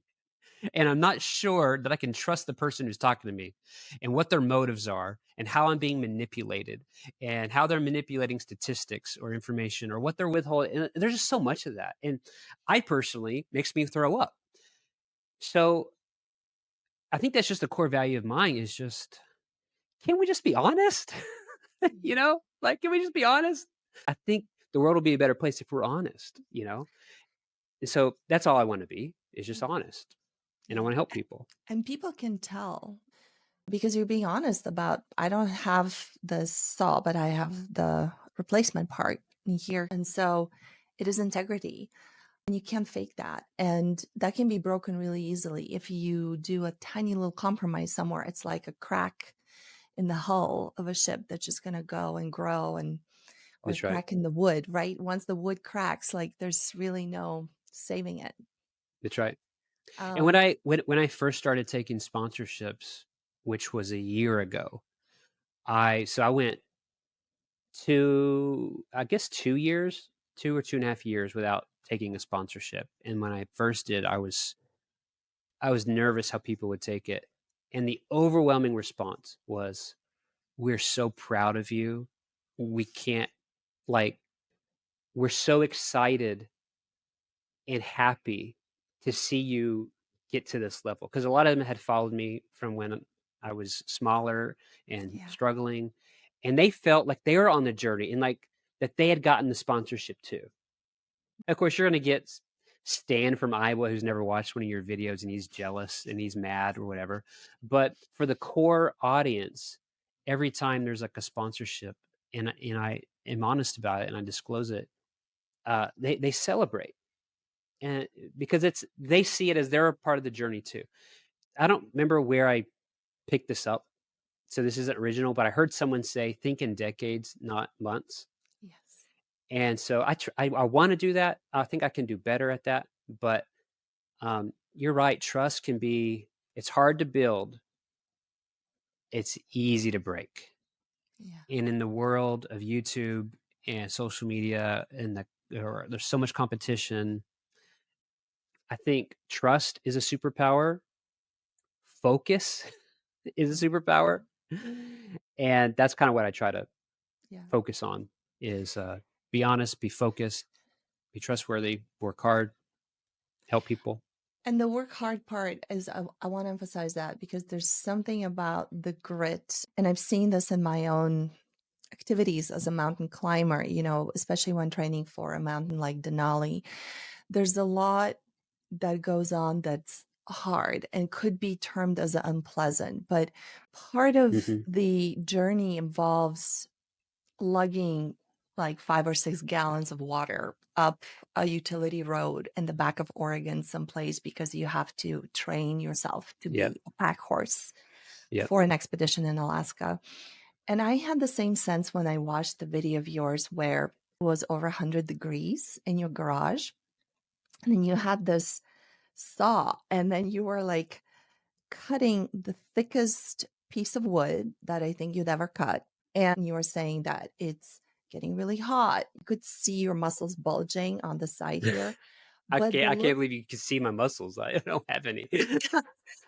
And I'm not sure that I can trust the person who's talking to me and what their motives are and how I'm being manipulated and how they're manipulating statistics or information or what they're withholding. And there's just so much of that. And I personally makes me throw up. So I think that's just a core value of mine is just, can we just be honest? Like, can we just be honest? I think the world will be a better place if we're honest. And so that's all I want to be is just honest. And I Yeah. want to help people. And people can tell because you're being honest about, I don't have the saw, but I have the replacement part in here. And so it is integrity. And you can't fake that. And that can be broken really easily. If you do a tiny little compromise somewhere, it's like a crack in the hull of a ship that's just going to go and grow or That's right. crack in the wood, right? Once the wood cracks, like there's really no saving it. That's right. And when Um, I first started taking sponsorships, which was a year ago, I went I guess 2 years, 2 or 2.5 years without taking a sponsorship. And when I first did, I was nervous how people would take it. And the overwhelming response was, "We're so proud of you. We can't like we're so excited and happy to see you get to this level." Because a lot of them had followed me from when I was smaller and yeah. struggling, and they felt like they were on the journey and like that they had gotten the sponsorship too. Of course, you're going to get Stan from Iowa who's never watched one of your videos and he's jealous and he's mad or whatever. But for the core audience, every time there's like a sponsorship and I am honest about it and I disclose it, they celebrate and because they see it as they're a part of the journey too. I don't remember where I picked this up, so this isn't original, but I heard someone say, "Think in decades, not months." Yes. And so I want to do that. I think I can do better at that. But you're right. Trust can be. It's hard to build. It's easy to break. Yeah. And in the world of YouTube and social media, there's so much competition. I think trust is a superpower. Focus is a superpower. And that's kind of what I try to Yeah. focus on is be honest, be focused, be trustworthy, work hard, help people. And the work hard part is, I want to emphasize that because there's something about the grit. And I've seen this in my own activities as a mountain climber, you know, especially when training for a mountain like Denali. There's a lot that goes on that's hard and could be termed as unpleasant. But part of Hmm. the journey involves lugging like 5 or 6 gallons of water up a utility road in the back of Oregon someplace because you have to train yourself to Yep. be a pack horse Yep. for an expedition in Alaska. And I had the same sense when I watched the video of yours where it was over 100 degrees in your garage. And then you had this saw, and then you were like cutting the thickest piece of wood that I think you'd ever cut. And you were saying that it's getting really hot. You could see your muscles bulging on the side here. But the I can't look, believe you can see my muscles. I don't have any.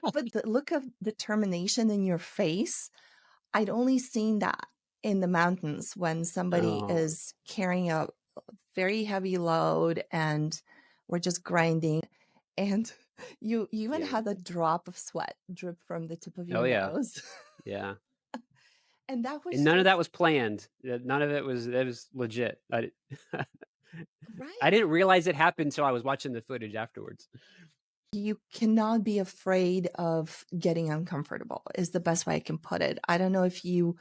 but the look of determination in your face, I'd only seen that in the mountains when somebody Oh, is carrying a very heavy load and we're just grinding. And you even yeah. had a drop of sweat drip from the tip of Oh, your yeah. nose. Yeah. And that And was none of just that was planned. None of it was, that was legit. I right. didn't realize it happened until I was watching the footage afterwards. You cannot be afraid of getting uncomfortable, is the best way I can put it. I don't know if you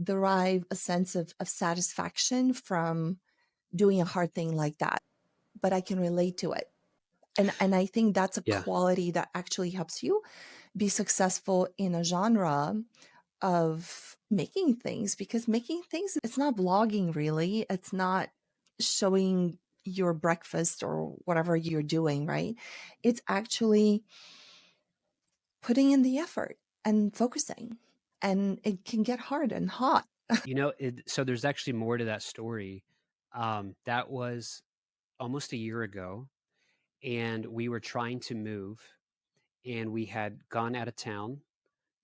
derive a sense of satisfaction from doing a hard thing like that, but I can relate to it. And I think that's a Yeah. quality that actually helps you be successful in a genre of making things, because making things, it's not vlogging really. It's not showing your breakfast or whatever you're doing, right? It's actually putting in the effort and focusing. And it can get hard and hot. So there's actually more to that story. That was almost a year ago, and we were trying to move, and we had gone out of town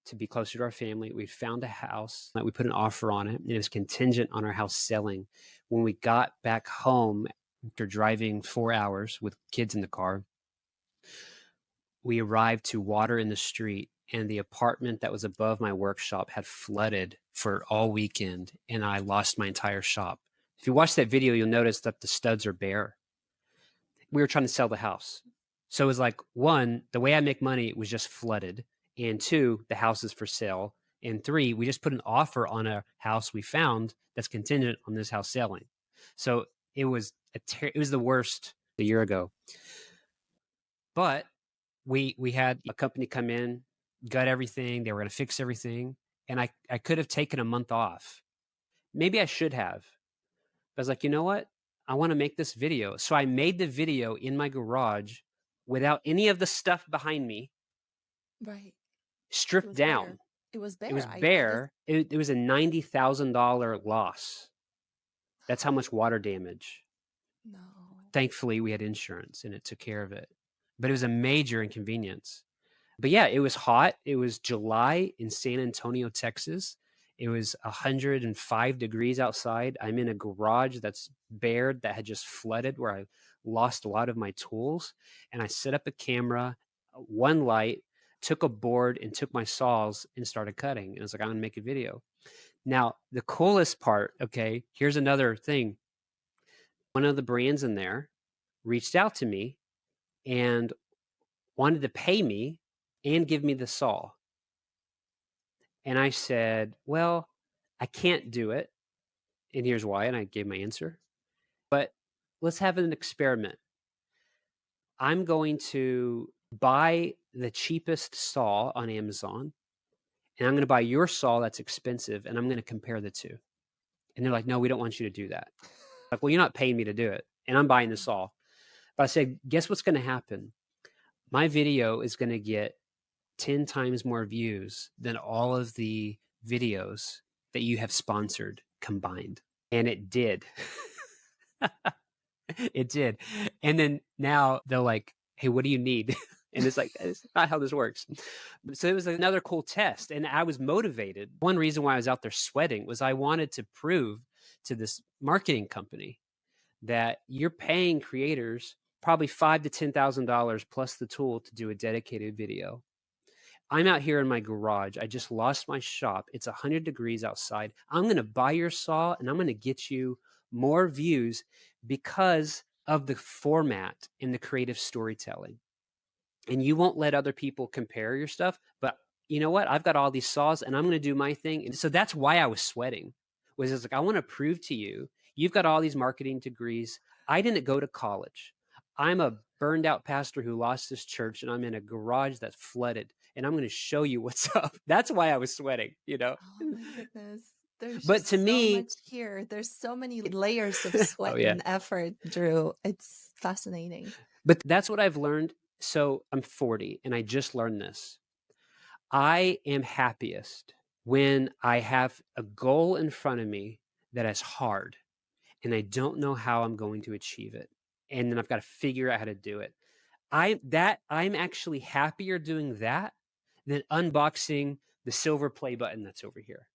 to be closer to our family. We found a house that we put an offer on it, and it was contingent on our house selling. When we got back home after driving 4 hours with kids in the car, we arrived to water in the street, and the apartment that was above my workshop had flooded for all weekend, and I lost my entire shop. If you watch that video, you'll notice that the studs are bare. We were trying to sell the house. So it was like, one, the way I make money was just flooded. And two, the house is for sale. And three, we just put an offer on a house we found that's contingent on this house selling. So it was it was the worst a year ago. But we had a company come in, gut everything. They were going to fix everything, and I could have taken a month off. Maybe I should have. But I was like, you know what? I want to make this video. So I made the video in my garage without any of the stuff behind me, Right. It stripped was bare. down. It was It bare. was I just, bare. It was a $90,000 loss. That's how much water damage. no. Thankfully, we had insurance and it took care of it. But it was a major inconvenience. But yeah, it was hot. It was July in San Antonio, Texas. It was 105 degrees outside. I'm in a garage that's bare that had just flooded where I lost a lot of my tools. And I set up a camera, one light, took a board and took my saws and started cutting. And I was like, I'm going to make a video. Now, the coolest part, okay, here's another thing. One of the brands in there reached out to me and wanted to pay me and give me the saw. And I said, well, I can't do it. And here's why. And I gave my answer. But let's have an experiment. I'm going to buy the cheapest saw on Amazon, and I'm going to buy your saw that's expensive, and I'm going to compare the two. And they're like, no, we don't want you to do that. Like, well, you're not paying me to do it, and I'm buying the saw. But I said, guess what's going to happen? My video is going to get 10 times more views than all of the videos that you have sponsored combined. And it did. It did. And then now they're like, hey, what do you need? And it's like, it's not how this works. So it was another cool test. And I was motivated. One reason why I was out there sweating was I wanted to prove to this marketing company that you're paying creators probably $5,000 to $10,000 plus the tool to do a dedicated video. I'm out here in my garage. I just lost my shop. It's 100 degrees outside. I'm going to buy your saw and I'm going to get you more views because of the format and the creative storytelling. And you won't let other people compare your stuff. But you know what? I've got all these saws and I'm going to do my thing. And so that's why I was sweating, was it's like, I want to prove to you, you've got all these marketing degrees. I didn't go to college. I'm a burned out pastor who lost his church and I'm in a garage that's flooded and I'm going to show you what's up. That's why I was sweating, you know? Oh my goodness. There's But to just so me, much here. There's so many layers of oh sweat yeah. and effort, Drew. It's fascinating. But that's what I've learned. So I'm 40 and I just learned this. I am happiest when I have a goal in front of me that is hard and I don't know how I'm going to achieve it. And then I've got to figure out how to do it. I'm actually happier doing that than unboxing the silver play button that's over here.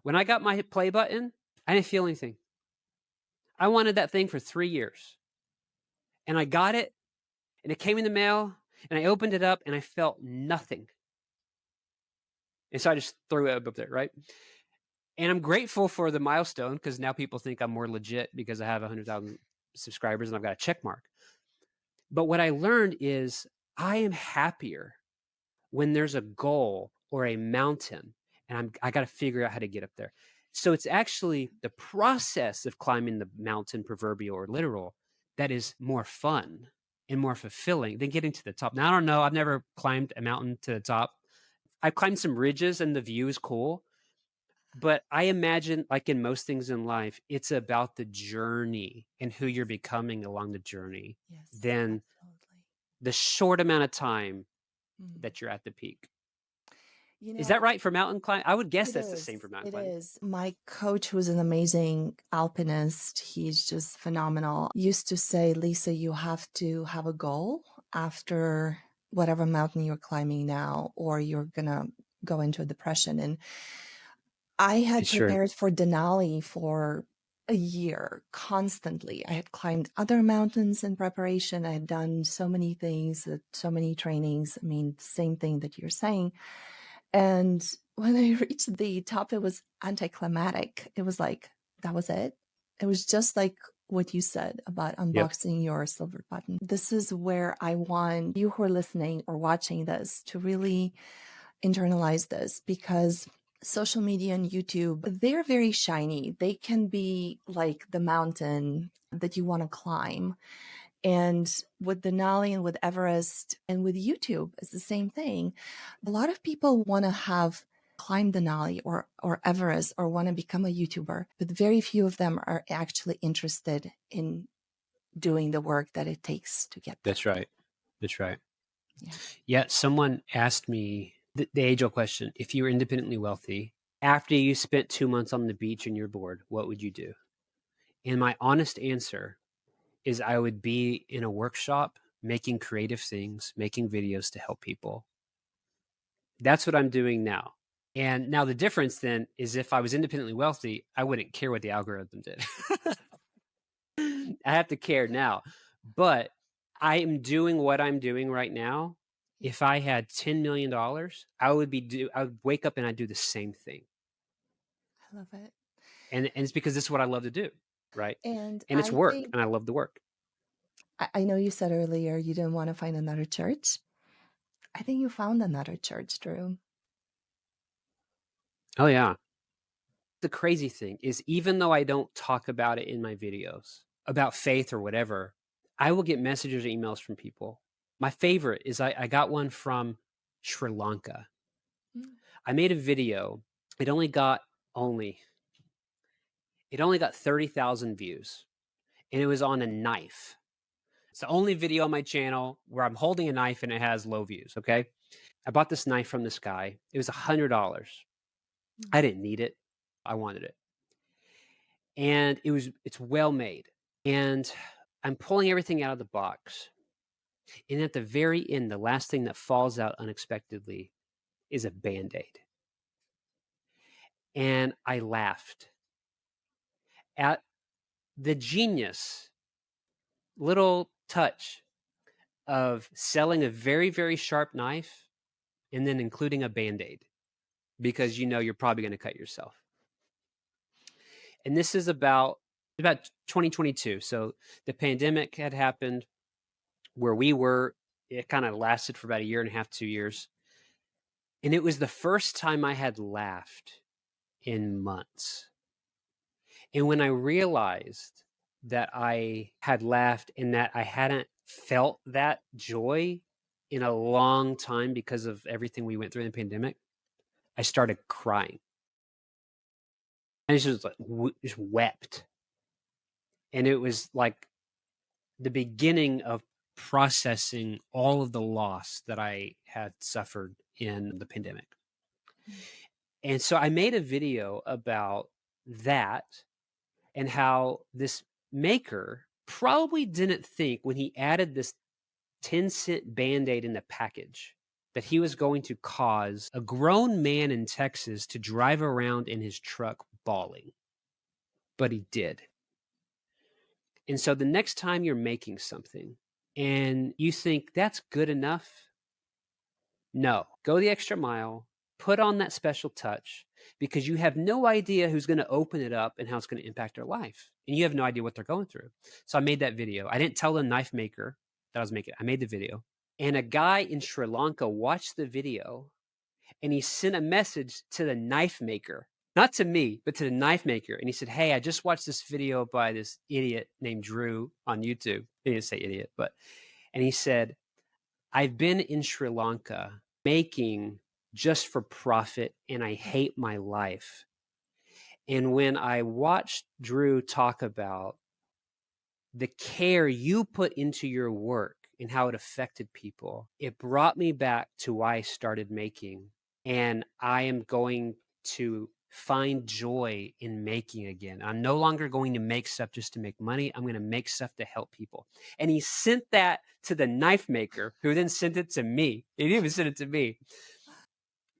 When I got my play button, I didn't feel anything. I wanted that thing for 3 years. And I got it and it came in the mail and I opened it up and I felt nothing. And so I just threw it up there, right? And I'm grateful for the milestone because now people think I'm more legit because I have 100,000 subscribers and I've got a check mark. But what I learned is I am happier when there's a goal or a mountain and I got to figure out how to get up there. So it's actually the process of climbing the mountain, proverbial or literal, that is more fun and more fulfilling than getting to the top. Now, I don't know. I've never climbed a mountain to the top. I've climbed some ridges and the view is cool. But I imagine, like in most things in life, it's about the journey and who you're becoming along the journey Yes, than absolutely. the short amount of time Mm. that you're at the peak. You Is know, that right for mountain climbing? I would guess it that's the is. same for mountain It climbing. is. My coach, who's an amazing alpinist, he's just phenomenal, used to say, Lisa, you have to have a goal after whatever mountain you're climbing now, or you're going to go into a depression. And I had Sure. prepared for Denali for a year constantly. I had climbed other mountains in preparation. I had done so many things, so many trainings. I mean, same thing that you're saying. And when I reached the top, it was anticlimactic. It was like, that was it. It was just like what you said about Yep. unboxing your silver button. This is where I want you who are listening or watching this to really internalize this, because social media and YouTube, they're very shiny. They can be like the mountain that you want to climb. And with Denali and with Everest and with YouTube, it's the same thing. A lot of people want to have climbed Denali or Everest or want to become a YouTuber, but very few of them are actually interested in doing the work that it takes to get there. That's right. That's right. Yeah. Yeah. Someone asked me the age-old question: if you were independently wealthy, after you spent 2 months on the beach and you're bored, what would you do? And my honest answer is I would be in a workshop making creative things, making videos to help people. That's what I'm doing now. And now the difference then is if I was independently wealthy, I wouldn't care what the algorithm did. I have to care now. But I am doing what I'm doing right now. If I had $10 million, I would wake up and I'd do the same thing. I love it. And it's because this is what I love to do, right? And And it's I work think, and I love the work. I know you said earlier you didn't want to find another church. I think you found another church, Drew. Oh yeah. The crazy thing is, even though I don't talk about it in my videos about faith or whatever, I will get messages or emails from people. My favorite is I got one from Sri Lanka. Mm. I made a video. It only got 30,000 views, and it was on a knife. It's the only video on my channel where I'm holding a knife and it has low views. Okay. I bought this knife from this guy. It was $100. I didn't need it. I wanted it. And it's well made. And I'm pulling everything out of the box. And at the very end, the last thing that falls out unexpectedly is a Band-Aid. And I laughed at the genius, little touch of selling a very, very sharp knife and then including a Band-Aid because you know you're probably going to cut yourself. And this is about 2022. So the pandemic had happened where we were. It kind of lasted for about a year and a half, 2 years. And it was the first time I had laughed in months. And when I realized that I had laughed and that I hadn't felt that joy in a long time because of everything we went through in the pandemic, I started crying. I just just wept. And it was like the beginning of processing all of the loss that I had suffered in the pandemic. And so I made a video about that and how this maker probably didn't think when he added this 10-cent Band-Aid in the package that he was going to cause a grown man in Texas to drive around in his truck bawling. But he did. And so the next time you're making something and you think that's good enough, no, go the extra mile, put on that special touch, because you have no idea who's going to open it up and how it's going to impact their life. And you have no idea what they're going through. So I made that video. I didn't tell the knife maker that I was making it. I made the video. And a guy in Sri Lanka watched the video and he sent a message to the knife maker, not to me, but to the knife maker. And he said, hey, I just watched this video by this idiot named Drew on YouTube. He didn't say idiot, and he said, I've been in Sri Lanka making just for profit and I hate my life. And when I watched Drew talk about the care you put into your work and how it affected people, it brought me back to why I started making. And I am going to find joy in making again. I'm no longer going to make stuff just to make money. I'm going to make stuff to help people. And he sent that to the knife maker, who then sent it to me. He didn't even send it to me.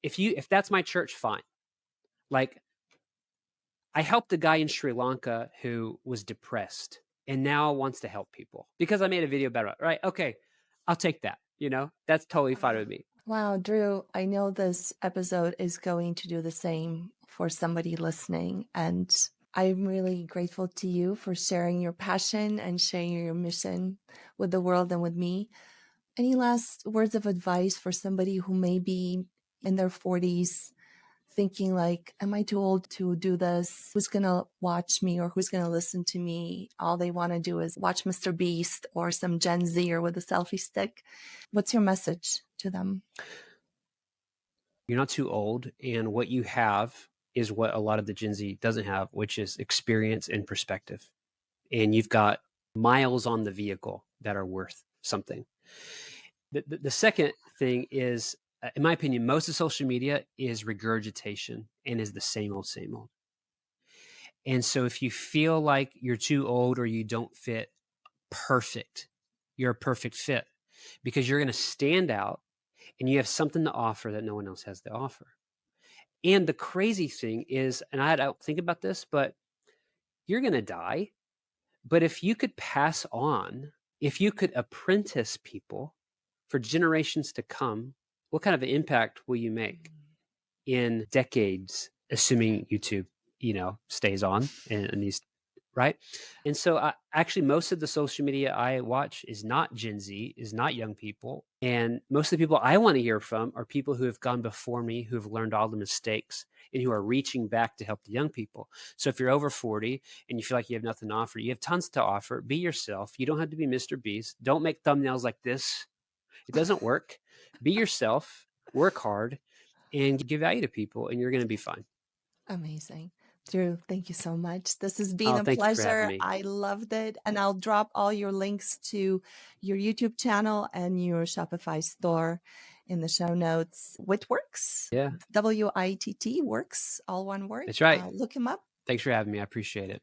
If that's my church, fine. Like, I helped a guy in Sri Lanka who was depressed and now wants to help people because I made a video about it, right? Okay, I'll take that. That's totally fine with me. Wow, Drew, I know this episode is going to do the same for somebody listening. And I'm really grateful to you for sharing your passion and sharing your mission with the world and with me. Any last words of advice for somebody who may be in their 40s thinking like, am I too old to do this? Who's going to watch me or who's going to listen to me? All they want to do is watch Mr. Beast or some Gen Zer with a selfie stick. What's your message to them? You're not too old. And what you have is what a lot of the Gen Z doesn't have, which is experience and perspective. And you've got miles on the vehicle that are worth something. The second thing is, in my opinion, most of social media is regurgitation and is the same old, same old. And so if you feel like you're too old or you don't fit, perfect. You're a perfect fit because you're going to stand out and you have something to offer that no one else has to offer. And the crazy thing is, and I don't think about this, but you're going to die. But if you could pass on, if you could apprentice people for generations to come, what kind of an impact will you make in decades, assuming YouTube, stays on and these, right? And so actually most of the social media I watch is not Gen Z, is not young people. And most of the people I want to hear from are people who have gone before me, who have learned all the mistakes and who are reaching back to help the young people. So if you're over 40 and you feel like you have nothing to offer, you have tons to offer. Be yourself. You don't have to be Mr. Beast. Don't make thumbnails like this. It doesn't work. Be yourself, work hard, and give value to people, and you're going to be fine. Amazing. Drew, thank you so much. This has been a thank you for having pleasure. me. I loved it. And I'll drop all your links to your YouTube channel and your Shopify store in the show notes. Wittworks. Yeah. WITT works, all one word. That's right. Look him up. Thanks for having me. I appreciate it.